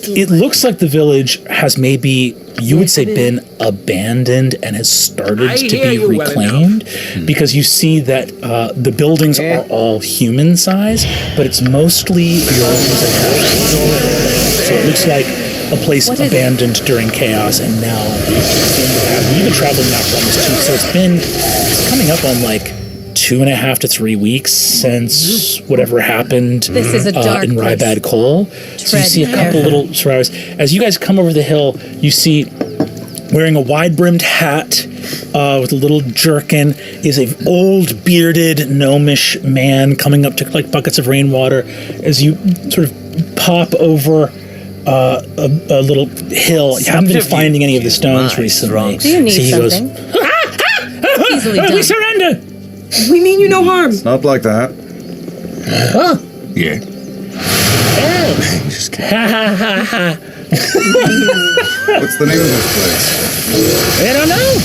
It looks like the village has maybe, you would say, been abandoned and has started to be reclaimed, because you see that the buildings are all human size, but it's mostly rooms and houses. So it looks like a place abandoned during chaos, and now you've been traveling now for almost 2 weeks, so it's coming up on like 2.5 to 3 weeks since whatever happened in Rybad Cole. So you see a couple little survivors. As you guys come over the hill, you see, wearing a wide-brimmed hat with a little jerkin, is a old, bearded, gnomish man coming up to collect buckets of rainwater. As you sort of pop over a little hill, you haven't been finding any of the stones recently. Do you need something? We surrender! We mean you no harm. It's not like that. Huh? Yeah. Just kidding. What's the name of this place? I don't know.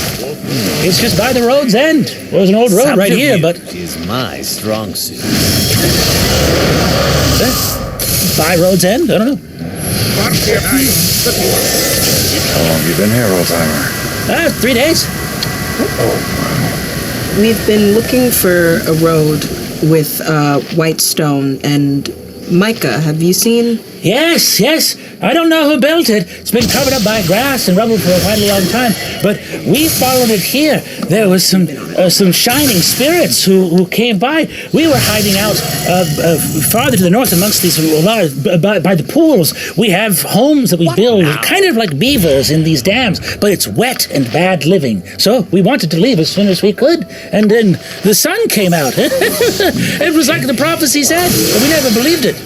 It's just by the road's end. Well, there's an old road right here, but is my strong suit. by road's end. I don't know. How long have you been here, old-timer? 3 days. We've been looking for a road with white stone and mica. Have you seen? Yes. I don't know who built it. It's been covered up by grass and rubble for quite a long time. But we followed it here. There was some shining spirits who came by. We were hiding out farther to the north amongst these by the pools. We have homes that we build, kind of like beavers in these dams, but it's wet and bad living. So we wanted to leave as soon as we could, and then the sun came out. It was like the prophecy said, but we never believed it.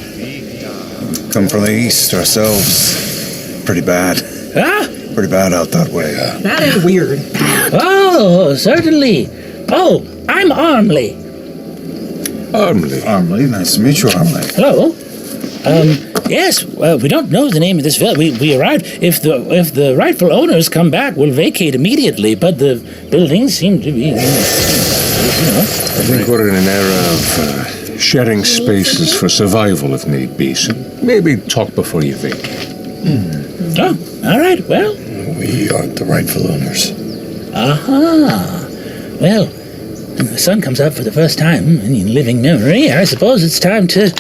Come from the east ourselves. Pretty bad. Huh? Pretty bad out that way. That is weird. Oh, certainly. Oh, I'm Armley. Armley, nice to meet you, Armley. Hello. Yes, we don't know the name of this village. We arrived. If the rightful owners come back, we'll vacate immediately, but the buildings seem to be, I think we're in an era of sharing spaces for survival if need be, so maybe talk before you vacate. Oh, all right, well. We aren't the rightful owners. Aha. Well, the sun comes up for the first time in living memory. I suppose it's time to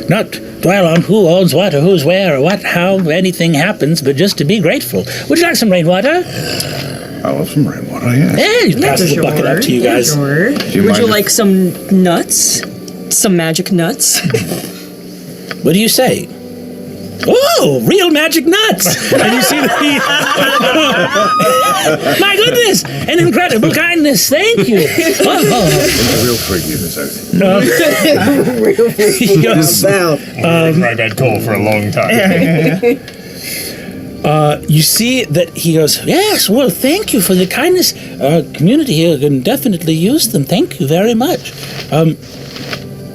not dwell on who owns what or who's where or what, how anything happens, but just to be grateful. Would you like some rainwater? I love some rainwater, yes. Yeah, he passes the bucket up to you guys. Sure. Would you like some nuts? Some magic nuts? What do you say? Oh, real magic nuts! And you see that he... My goodness! An incredible kindness, thank you! Oh. Real freaky this out. He goes, I've had coal for a long time. you see that he goes, yes, well, thank you for the kindness. Our community here can definitely use them. Thank you very much.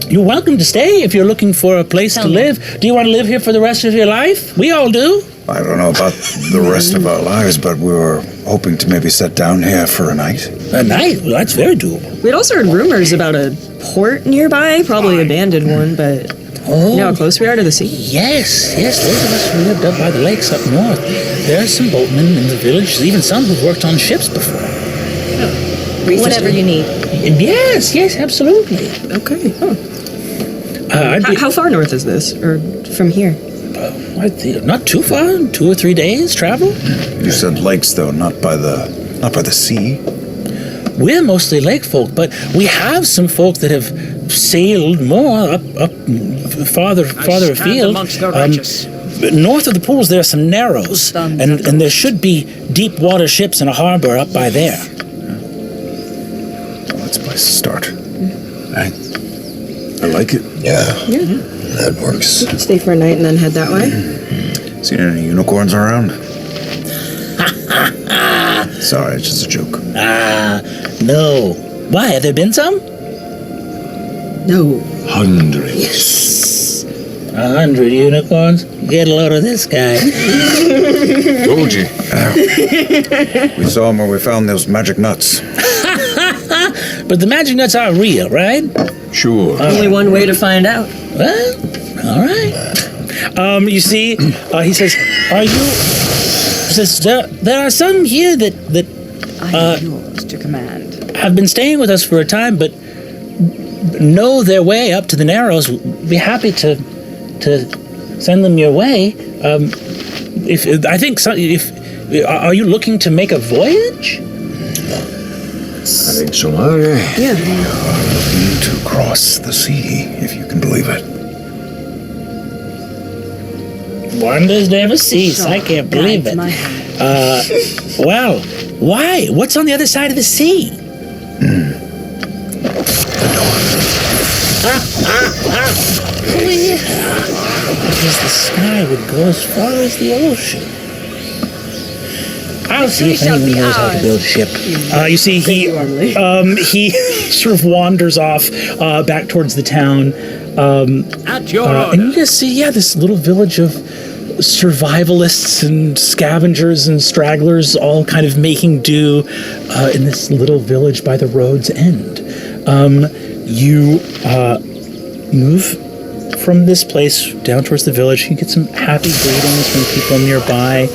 You're welcome to stay if you're looking for a place to live. Do you want to live here for the rest of your life? We all do. I don't know about the rest of our lives, but we were hoping to maybe sit down here for a night. A night? Well, that's very doable. We'd also heard rumors about a port nearby, probably an abandoned one, but you know how close we are to the sea? Yes, those of us who lived up by the lakes up north. There are some boatmen in the village, even some who've worked on ships before. Whatever you need. Yes, absolutely. Okay. Huh. How far north is this, or from here? I think not too far. 2 or 3 days travel. You said lakes, though, not by the sea. We're mostly lake folk, but we have some folk that have sailed more up farther afield. Amongst the righteous. North of the pools, there are some narrows, and there should be deep water ships in a harbor up by there. Well, that's a place to start. I like it. Yeah. That works. Stay for a night and then head that way. Seen any unicorns around? Sorry, it's just a joke. No. Why, have there been some? No. Hundreds. 100 unicorns? Get a load of this guy. Told you. We saw them where we found those magic nuts. But the magic nuts are real, right? Sure. Only one way to find out. Well, all right. You see, he says, are you... He says, there are some here that I am yours to command. have been staying with us for a time, but know their way up to the Narrows. We'd be happy to send them your way. Are you looking to make a voyage? I think so. Yeah. We are looking to cross the sea, if you can believe it. Wonders never cease. I can't believe it. Well, why? What's on the other side of the sea? Oh, yeah. Because the sky would go as far as the ocean. I'll see if anyone knows how to build a ship. You see, he sort of wanders off back towards the town. At your And you guys see, this little village of survivalists and scavengers and stragglers all kind of making do in this little village by the road's end. You move from this place down towards the village. You get some happy greetings from people nearby.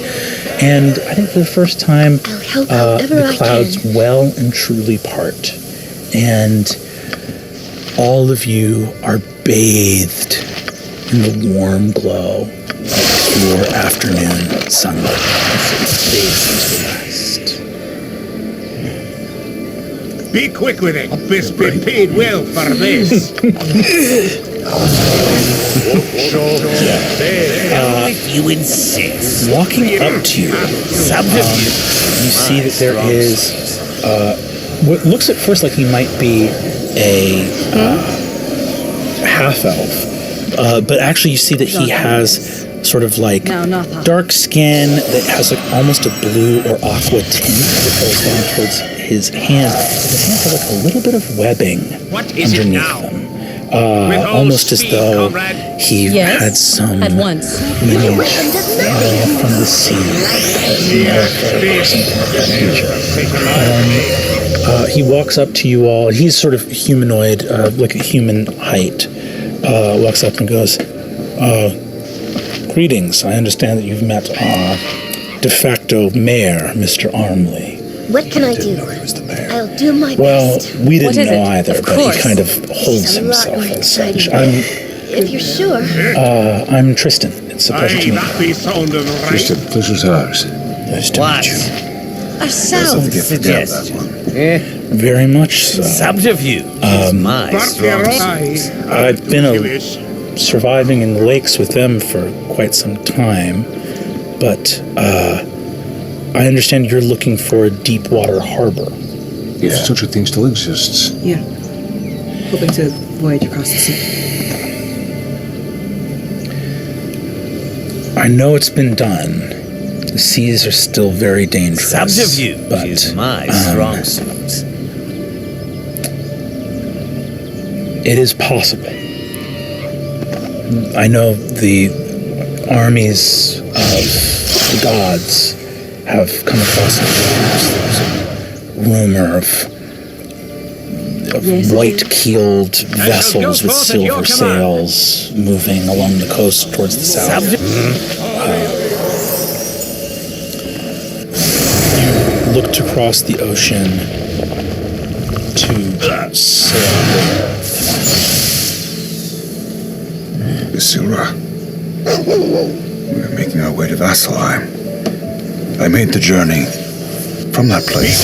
And I think for the first time, the clouds well and truly part. And all of you are bathed in the warm glow of your afternoon sunlight fades into the west. Be quick with it. We've been paid well for this. If you insist. Walking up to you, you see that there is what looks at first like he might be a half-elf, but actually you see that he has sort of like dark skin that has like almost a blue or aqua tint that goes down towards his hands. His hands have like a little bit of webbing underneath them. Almost as though he had some once. lineage from the sea. He walks up to you all. He's sort of humanoid, like a human height. Walks up and goes, "Greetings. I understand that you've met our de facto mayor, Mr. Armley." What can I do? I'll do my best. Well, we didn't know either, but he kind of holds himself as such. If you're sure. I'm Tristan. It's a pleasure to meet you. Tristan, pleasure's ours. Nice to meet you. A sound suggestion. Very much so. Subterfuge is my strong suit. I've been surviving in the lakes with them for quite some time, but I understand you're looking for a deep water harbor. If such a thing still exists. Yeah. Hoping to voyage across the sea. I know it's been done. The seas are still very dangerous. Subterfuge but, is my strong suit. It is possible. I know the armies of the gods have come across it. There's a rumor of white-keeled vessels with silver sails moving along the coast towards the south. You looked across the ocean to sail there. Isilra, we're making our way to Vasselheim. I made the journey from that place.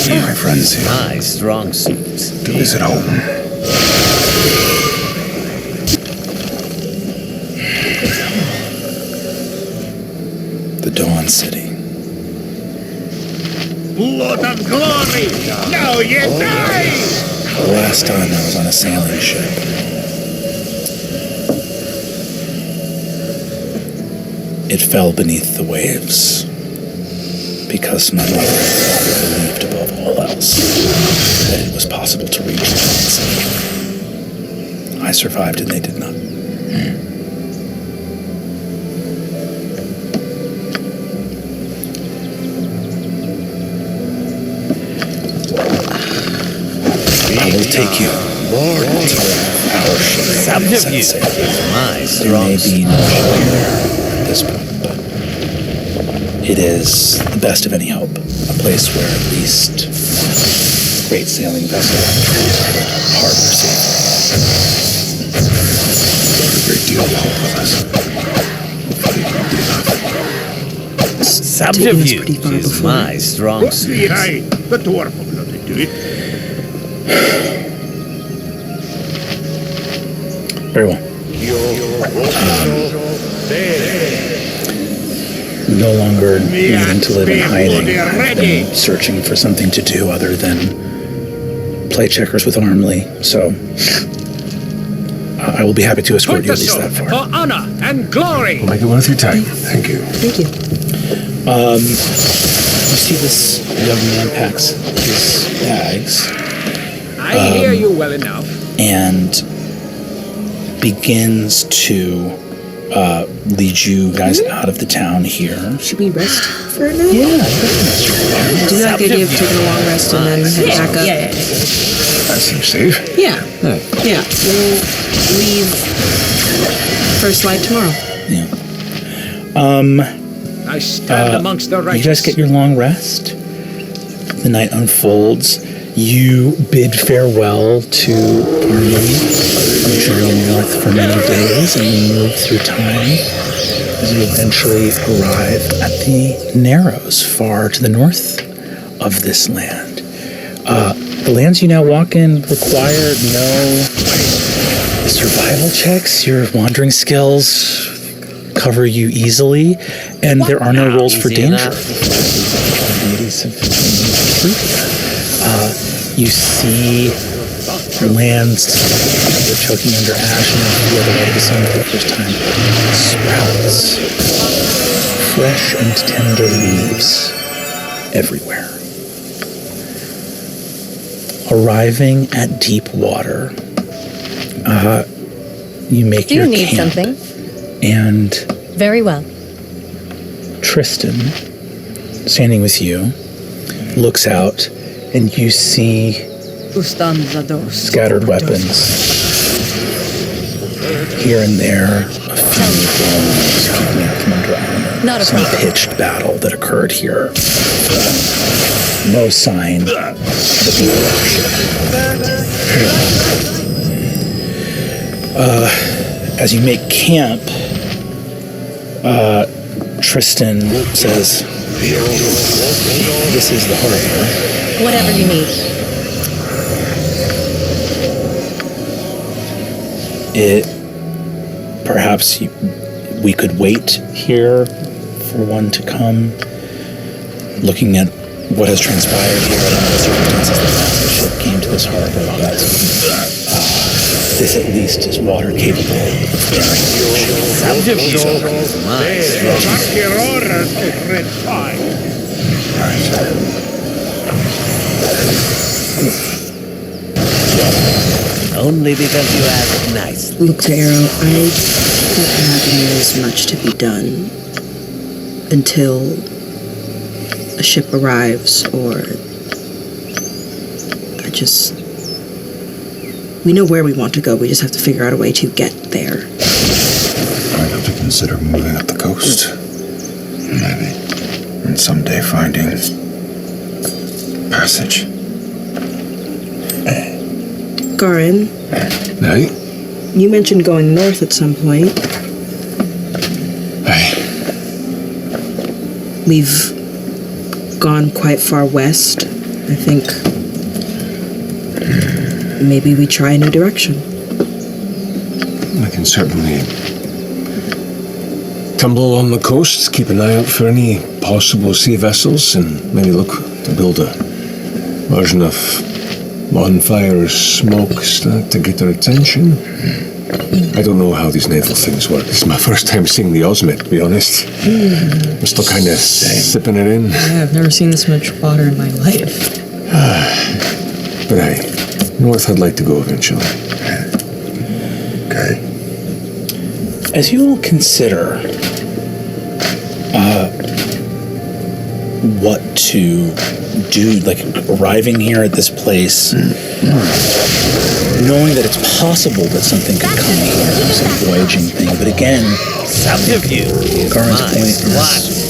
My friends here. My strong suit. To visit home. The Dawn City. Blood and glory! Now you die! The last time I was on a sailing ship. It fell beneath the waves because my mother believed above all else that it was possible to reach the Dawn City. I survived and they did not. I will take you to our ship. Subterfuge is my There strong may suit. be no ship here at this point, but it is the best of any hope. A place where at least great sailing vessels harbor safe. A great deal of hope with us. Subterfuge is my strong suit. Aye, the dwarf will not do it. Very well. No longer needing to live in hiding. I've been searching for something to do other than play checkers with Armley, so I will be happy to escort you at least that far. For honor and glory! We'll make it worth your time. Thank you. Thank you. You see this young man packs his bags I hear you well enough. and begins to lead you guys out of the town here. Should we rest for a minute? Yeah, Do you like the idea of taking a long rest and then head back up? Yeah. That seems safe. Yeah. Yeah. We'll leave first light tomorrow. I stand amongst the righteous. You guys get your long rest. The night unfolds, You bid farewell to Army, a journey north for many days, and you move through time as you eventually arrive at the Narrows, far to the north of this land. The lands you now walk in require no survival checks. Your wandering skills cover you easily, and there are no rolls for danger. You see lands that are choking under ash, and you feel the light of the sun for the first time. Sprouts, fresh and tender leaves everywhere. Arriving at deep water, you make Do your you need camp, something? and Very well. Tristan, standing with you, looks out, and you see scattered weapons here and there, a few bones peeking out from under armor. Not a Some problem. pitched battle that occurred here. No sign of a people as you make camp, Tristan says, "This is the harbor." Whatever you need. Perhaps we could wait here for one to come. Looking at what has transpired here, I don't know the circumstances that the ship came to this harbor, but this at least is water capable of bearing. Only because you asked nice. Look, Arrow, I can't imagine there's much to be done until a ship arrives, or we know where we want to go. We just have to figure out a way to get there. I'd have to consider moving up the coast. Maybe. And someday finding passage. Garin, Aye? you mentioned going north at some point. Aye. We've gone quite far west. I think maybe we try a new direction. I can certainly tumble along the coast, keep an eye out for any possible sea vessels, and maybe look to build a version of bonfire or smoke to get their attention. I don't know how these naval things work. This is my first time seeing the Osmit, to be honest. I'm still kind of sipping it in. Yeah, I've never seen this much water in my life. But north I'd like to go eventually. Okay. As you will consider what to do, like arriving here at this place, knowing that it's possible that something could come here, some voyaging thing, but again, Garin's point is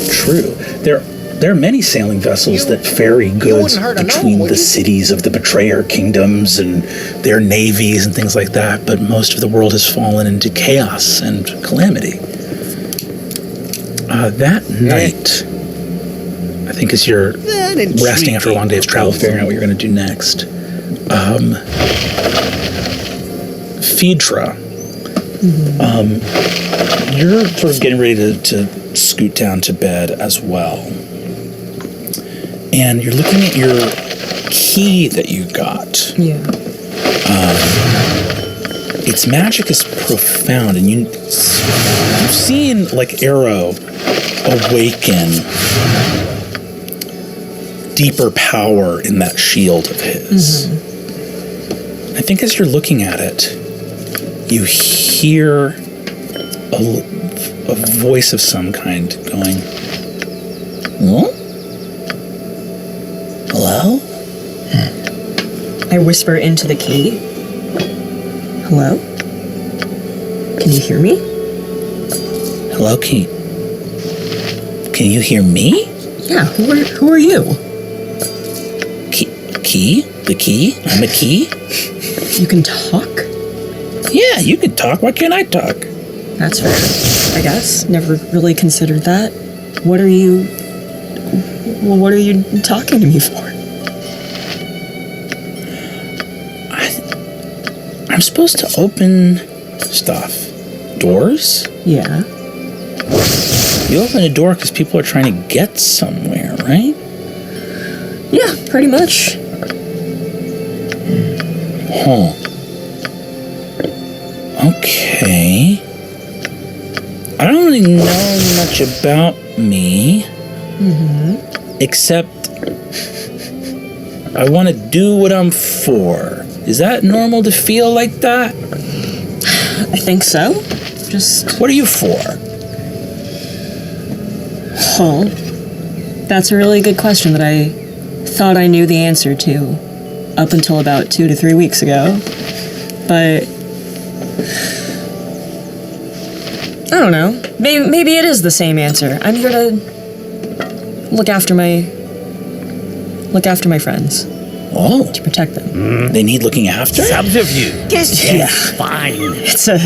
true. There are many sailing vessels that ferry goods between the cities of the Betrayer kingdoms and their navies and things like that, but most of the world has fallen into chaos and calamity. That night, I think as you're resting after a long day of travel, figuring out what you're going to do next, Phaedra, you're sort of getting ready to scoot down to bed as well. And you're looking at your key that you got. Yeah. Its magic is profound, and you've seen like Arrow awaken deeper power in that shield of his. I think as you're looking at it, you hear a voice of some kind going, "Huh? Hello?" I whisper into the key. Hello? Can you hear me? Hello, Key. Can you hear me? Yeah, who are you? Key? the key. I'm a key. You can talk? Yeah, you can talk. Why can't I talk? That's fair, I guess. Never really considered that. What are you talking to me for? I'm supposed to open stuff. Doors? Yeah. You open a door because people are trying to get somewhere, right? Yeah, pretty much. Huh. Okay. I don't really know much about me. Except I want to do what I'm for. Is that normal to feel like that? I think so. Just... What are you for? Huh. That's a really good question that I thought I knew the answer to up until about 2 to 3 weeks ago. But... I don't know. Maybe it is the same answer. I'm here to look after my friends. Oh. To protect them. They need looking after? Subterfuge. Yeah. Fine. It's a...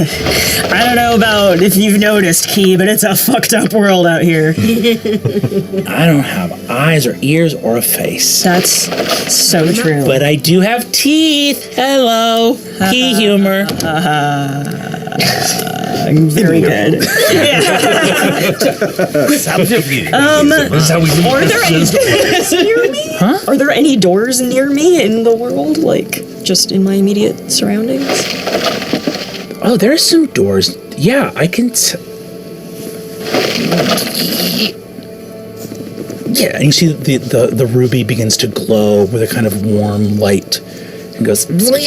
I don't know about if you've noticed, Key, but it's a fucked up world out here. I don't have eyes or ears or a face. That's so true. But I do have teeth. Hello. Key humor. Very good. Subterfuge. Are there any doors near me? Huh? Are there any doors near me in the world? Like, just in my immediate surroundings? Oh, there's some doors. Yeah, I can yeah, and you see the ruby begins to glow with a kind of warm light. And goes... Okay.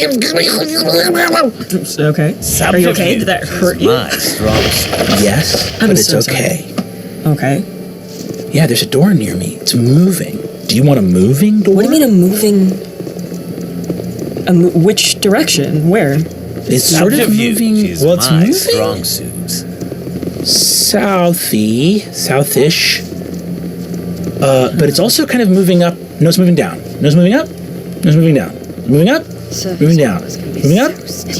Are you okay? Did that hurt you? Yes, but it's okay. Okay. Yeah, there's a door near me. It's moving. Do you want a moving door? What do you mean a moving... which direction? Where? It's sort of moving... Well, it's moving... strong suits. Southish. But it's also kind of moving up. No, it's moving down. No, it's moving up. No, it's moving down. Moving up. Moving down. Moving up.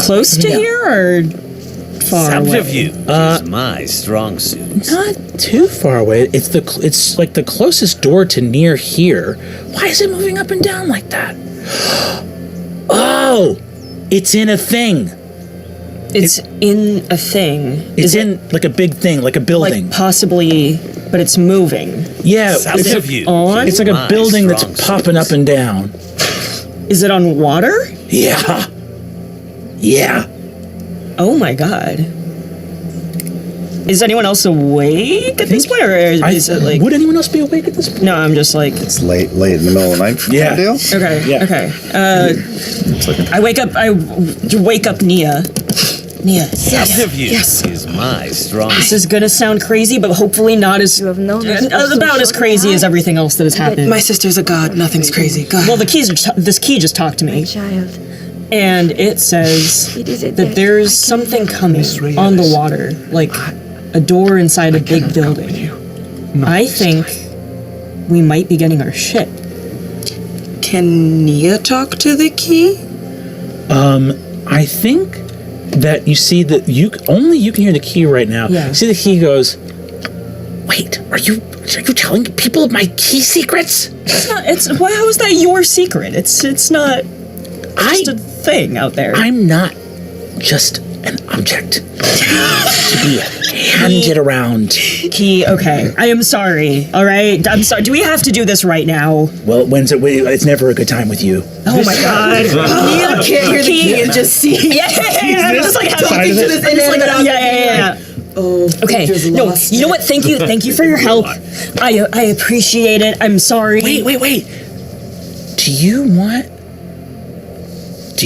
Close to here or far away? Subterfuge is my strong suit. Not too far away. It's like the closest door to near here. Why is it moving up and down like that? Oh, it's in a thing. It's in a thing. It's in like a big thing, like a building. Like possibly, but it's moving. Yeah, Subterfuge. It's like a building that's popping up and down. Is it on water? Yeah. Yeah. Oh my god. Is anyone else awake at this point, or is it like... Would anyone else be awake at this point? No, I'm just like... It's late in the middle of the night. Yeah. Deal? Okay, Yeah. okay. I wake up Nia. Nia. Subterfuge Yes. is my strong This suit. is gonna sound crazy, but hopefully not as... You have known this for about so as crazy short as everything else that has happened. My sister's a god. Nothing's crazy. Go ahead. Well, this key just talked to me, child. and it says It is a that death there's something coming on the water, like a door inside a big building. I think we might be getting our shit. Can Nia talk to the key? I think that you see that you can hear the key right now. Yeah. You see the key goes, wait, are you telling people my key secrets? How is that your secret? It's not just a thing out there. I'm not just an object to be handed around. Key, okay. I am sorry, all right? I'm sorry. Do we have to do this right now? Well, it's never a good time with you. Oh my god. Nia can't hear the key and just see. Yeah. I'm just like talking to this inanimate object. Yeah. Oh, Okay, no, you know what? Thank you for your help. I appreciate it. I'm sorry. Wait. Do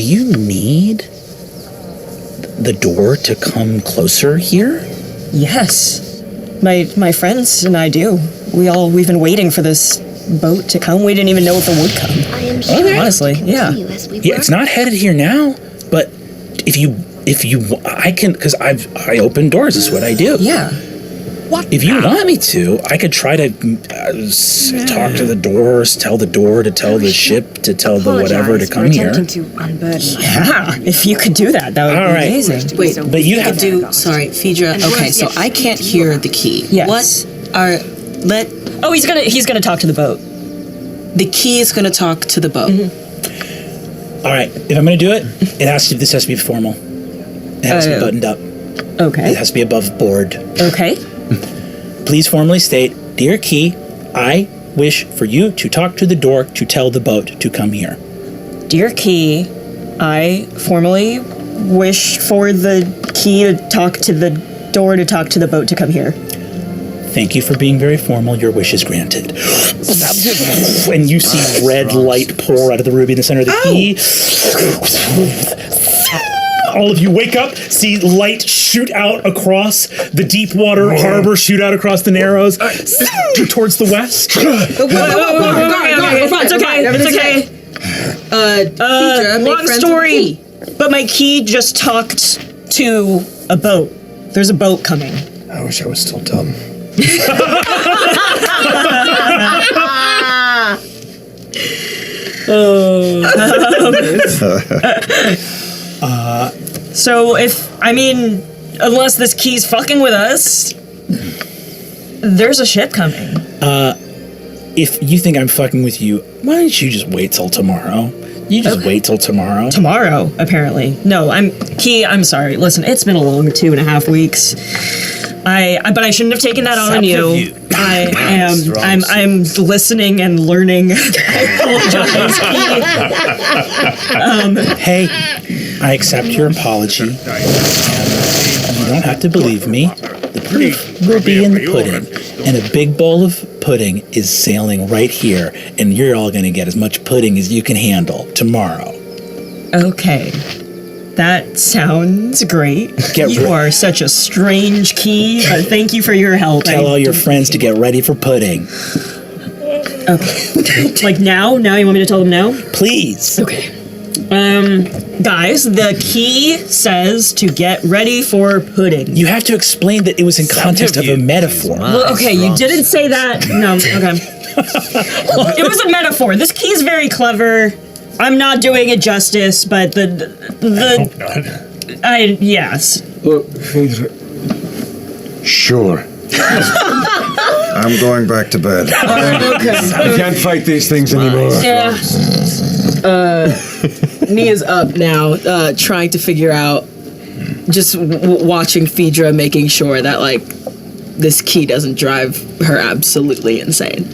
you need the door to come closer here? Yes. My friends and I do. We've been waiting for this boat to come. We didn't even know if it would come. I am sure Honestly, yeah. Yeah, it's not headed here now, but if you I can, because I open doors, is what I do. Yeah. If you want me to, I could try to talk to the doors, tell the door to tell the ship to tell the whatever to come here. To unburden. Yeah, if you could do that, that would All be right. amazing. Wait, But you have do. Sorry, Phaedra. Okay, so I can't hear the key. Yes. What are let Oh, he's gonna talk to the boat. the key is going to talk to the boat? All right, if I'm going to do it, this has to be formal. It has to be buttoned up. Okay. It has to be above board. Okay. Please formally state, Dear Key, I wish for you to talk to the door to tell the boat to come here. Dear Key, I formally wish for the key to talk to the door to talk to the boat to come here. Thank you for being very formal. Your wish is granted. And you see red light pour out of the ruby in the center of the key. All of you wake up, see light shoot out across the deep water harbor, shoot out across the narrows towards the west. It's okay. Phaedra, make Long friends with the story, key. but my key just talked to a boat. There's a boat coming. I wish I was still dumb. So unless this key's fucking with us, there's a ship coming. If you think I'm fucking with you, why don't you just wait till tomorrow? You just wait till tomorrow. Tomorrow, apparently. No, I'm sorry. Listen, it's been a long 2.5 weeks. But I shouldn't have taken that on you. I'm listening and learning. I apologize. Hey, I accept your apology. You don't have to believe me. The proof will be in the pudding. And a big bowl of pudding is sailing right here. And you're all going to get as much pudding as you can handle tomorrow. Okay. That sounds great. You are such a strange key, but thank you for your help. Tell all your friends to get ready for pudding. Okay. Like now? Now you want me to tell them now? Please. Okay. Guys, the key says to get ready for pudding. You have to explain that it was in context of a metaphor. Well, okay, you didn't say that. No, okay. It was a metaphor. This key is very clever. I'm not doing it justice, but yes. Look, Phaedra. Sure. I'm going back to bed. I can't fight these things anymore. Yeah. Mia's up now, trying to figure out, just watching Phaedra, making sure that like this key doesn't drive her absolutely insane.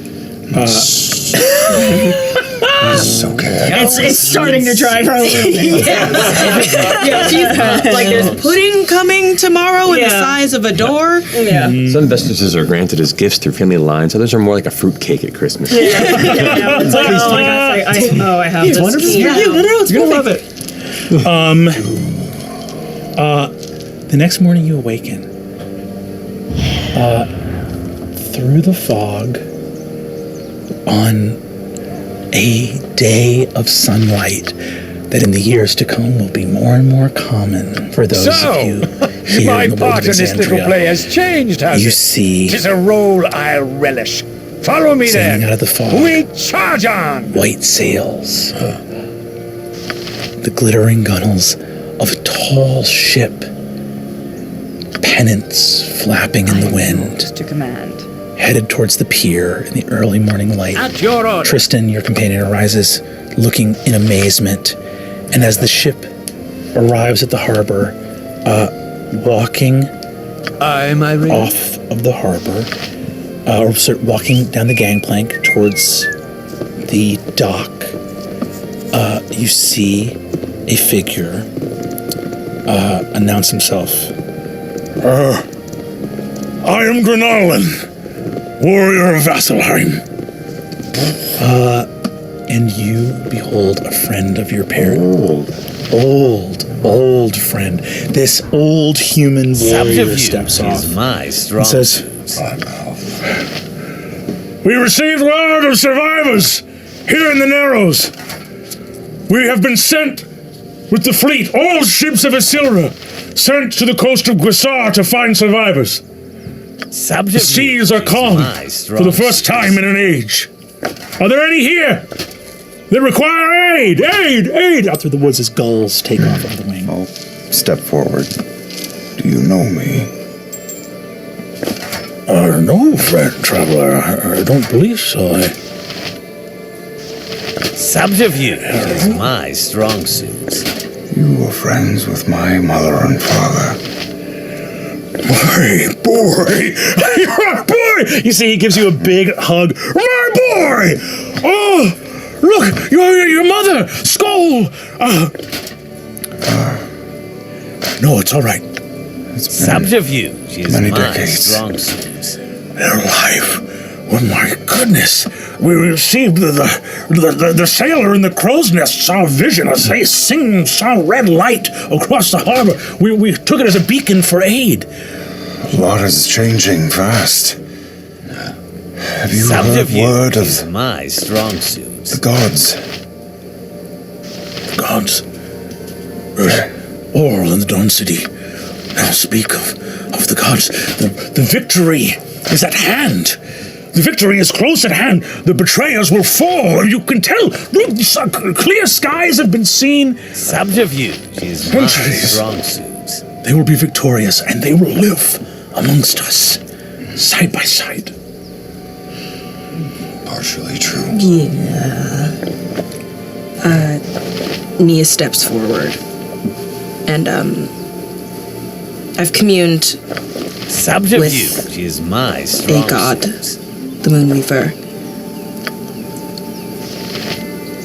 It's okay. It's starting to drive her a little bit. Yeah, she's like, there's pudding coming tomorrow in the size of a door. Yeah. Some vestiges are granted as gifts through family lines. Others are more like a fruit cake at Christmas. It's like, oh my gosh, I have this key. Yeah, no, You're gonna love it. The next morning you awaken. Through the fog, on a day of sunlight that in the years to come will be more and more common for those of you here My in the world part of in this little Exandria. play has changed, has You it? see, 'Tis a role I'll relish. Follow me sailing then. out of the fog, We charge on. white sails, the glittering gunnels of a tall ship, pennants flapping in the wind, To command. headed towards the pier in the early morning light. At your order. Tristan, your companion, arises, looking in amazement, and as the ship arrives at the harbor, walking off of the harbor, walking down the gangplank towards the dock, you see a figure announce himself. I am Grenalin, warrior of Vasselheim. And you behold a friend of your parent. Old friend. This old human warrior steps off My strong and says, "We received word of survivors here in the Narrows. We have been sent with the fleet, all ships of Isilra, sent to the coast of Guisar to find survivors. The seas are calm for the first time in an age. Are there any here that require aid? Aid! Out through the woods as gulls take off on the wing. I'll step forward. Do you know me? No, friend traveler. I don't believe so. Subterfuge is my strong suit. You were friends with my mother and father. My boy! You see, he gives you a big hug. My boy! Oh, look, your mother, Skull. No, it's all right. Subterfuge is many my decades. strong suit. They're alive. Oh my goodness! We received the sailor in the crow's nest saw a vision. A saw red light across the harbor. We took it as a beacon for aid. A lot is changing fast. Have you heard word of is my strong suit. the gods? The gods? All in the Dawn City now speak of the gods. The victory is at hand. The victory is close at hand. The betrayers will fall. You can tell. Look, clear skies have been seen. Subterfuge is my strong suit. They will be victorious, and they will live amongst us, side by side. Partially true. Yeah. Nia steps forward. And, I've communed Subterfuge is my strong a god, suit. the Moonweaver.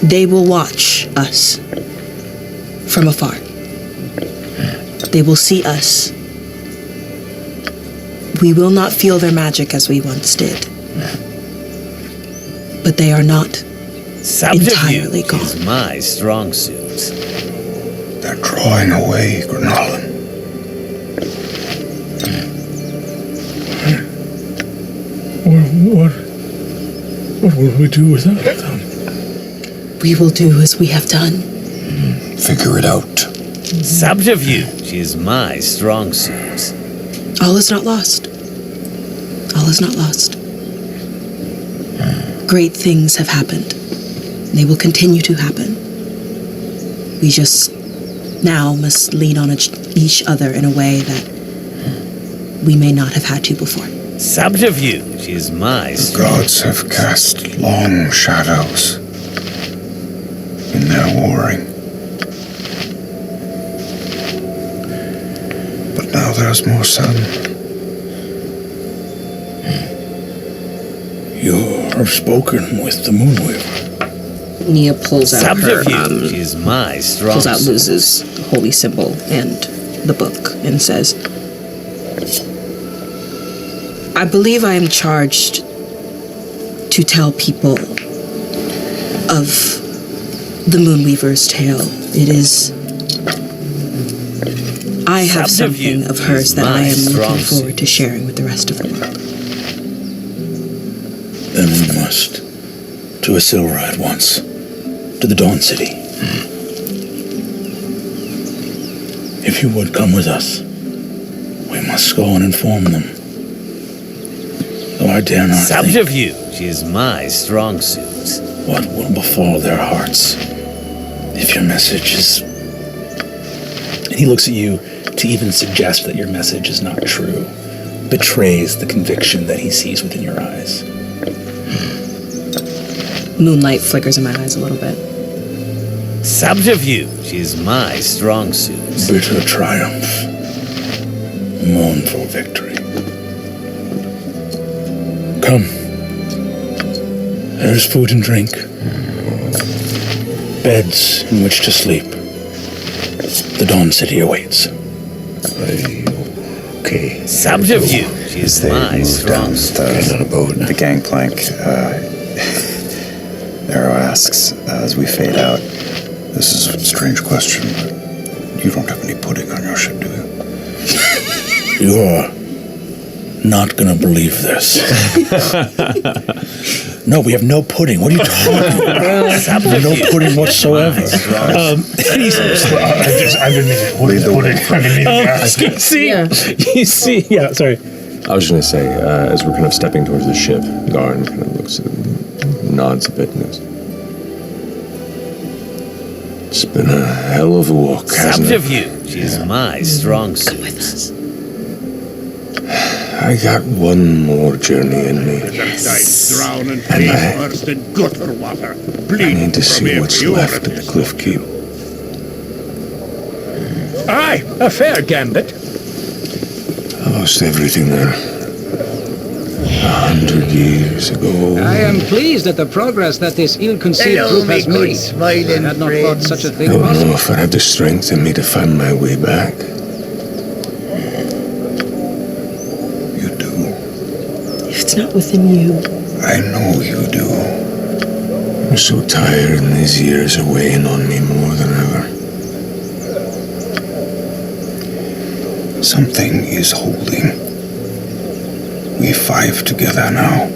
They will watch us from afar. They will see us. We will not feel their magic as we once did. But they are not entirely Subterfuge gone. is my strong suit. They're drawing away, Grenalin. What will we do without them? We will do as we have done. Figure it out. Subterfuge is my strong suit. All is not lost. All is not lost. Great things have happened. They will continue to happen. We just now must lean on each other in a way that we may not have had to before. Subterfuge is my The strong gods have cast long shadows in their warring. But now there's more sun. You have spoken with the Moonweaver. Nia pulls out her, Subterfuge is my strong pulls out suit. Luz's holy symbol and the book and says, I believe I am charged to tell people of the Moonweaver's tale. It is... I have something of hers that I am looking forward to sharing with the rest of the world. Then we must to Isilra at once, to the Dawn City. If you would come with us, we must go and inform them. Though I dare not think Subterfuge is my strong suit. what will befall their hearts if your message is... And he looks at you to even suggest that your message is not true. Betrays the conviction that he sees within your eyes. Moonlight flickers in my eyes a little bit. Subterfuge is my strong suit. bitter triumph, mournful victory. Come. There is food and drink. Beds in which to sleep. The Dawn City awaits. Okay. Subterfuge is They my move strong down suit. the gangplank. Arrow asks as we fade out, this is a strange question, but you don't have any pudding on your ship, do you? You're not gonna believe this. No, we have no pudding. What are you talking about? No pudding whatsoever. I've been meaning Lead the way. I've been meaning to ask. You see, yeah, sorry. I was going to say, as we're kind of stepping towards the ship, Garn kind of looks at it, nods a bit, and goes, "It's been a hell of a walk, hasn't it? Subterfuge is my strong suit. I got one more journey in me. Drown and pay first in gutter water. I need to see what's left at the Cliff Keep. Aye, a fair gambit. I lost everything there. 100 years ago. I am pleased at the progress that this ill-conceived group has made. I had not thought such a I thing don't know possible. if I have the strength in me to find my way back. You do. If it's not within you. I know you do. I'm so tired and these years are weighing on me more than ever. Something is holding. We five together now.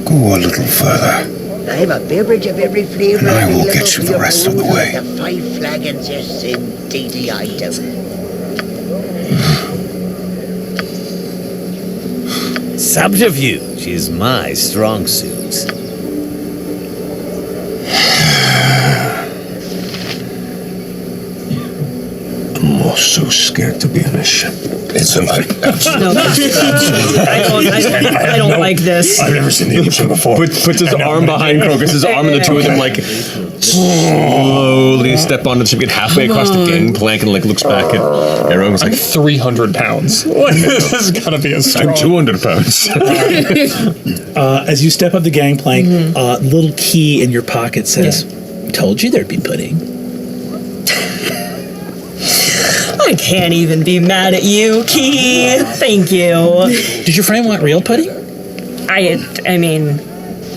Go a little further. I have a beverage of every flavour. And I will available get you for the your rest of the perusal way. at The 5 flagons, yes, indeedy I do. Subterfuge is my strong suit. I'm also scared to be on a ship. It's a No, I don't like this. I've never seen the ocean before. puts his arm behind Crocus's arm, and the two of them like slowly step onto the ship, get halfway across the gangplank, and like looks back at everyone. It's I'm like, 300 pounds. This has got to be a strong. I'm 200 pounds. As you step up the gangplank, little key in your pocket says, "Told you there'd be pudding." I can't even be mad at you, Key. Thank you. Did your friend want real pudding? I mean,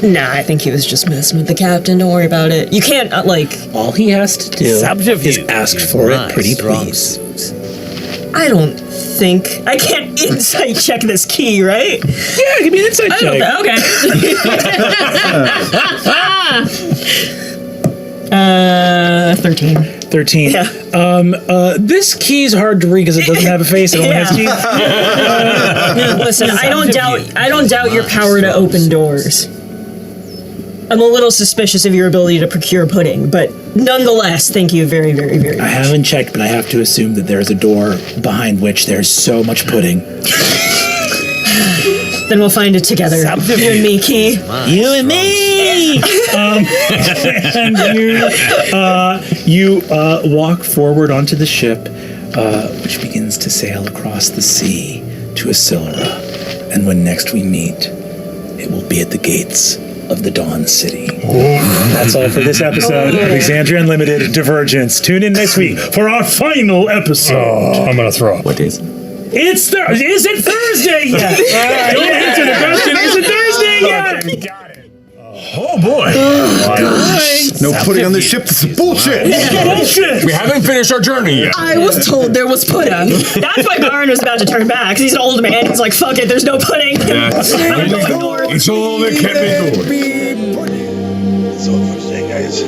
nah, I think he was just messing with the captain. Don't worry about it. You can't, All he has to do is ask for it, pretty please. I don't think. I can't insight check this key, right? Yeah, give me an insight check. Okay. 13. 13. Yeah. This key's hard to read because it doesn't have a face. It only has teeth. Listen, I don't doubt your power to open doors. I'm a little suspicious of your ability to procure pudding, but nonetheless, thank you very, very, very much. I haven't checked, but I have to assume that there's a door behind which there's so much pudding. Then we'll find it together. You and me, Key. You and me! And you walk forward onto the ship, which begins to sail across the sea to Asilra. And when next we meet, it will be at the gates of the Dawn City. That's all for this episode of Exandria Unlimited Divergence. Tune in next week for our final episode. Oh, I'm going to throw up. What is? Is it Thursday yet? Don't answer the question. Is it Thursday yet? Got it. Oh boy! No pudding on the ship. This is bullshit. Bullshit. We haven't finished our journey yet. I was told there was pudding. That's why Garn was about to turn back, because he's an old man. He's like, fuck it, there's no pudding. It's all that can be good. That's all for today, guys.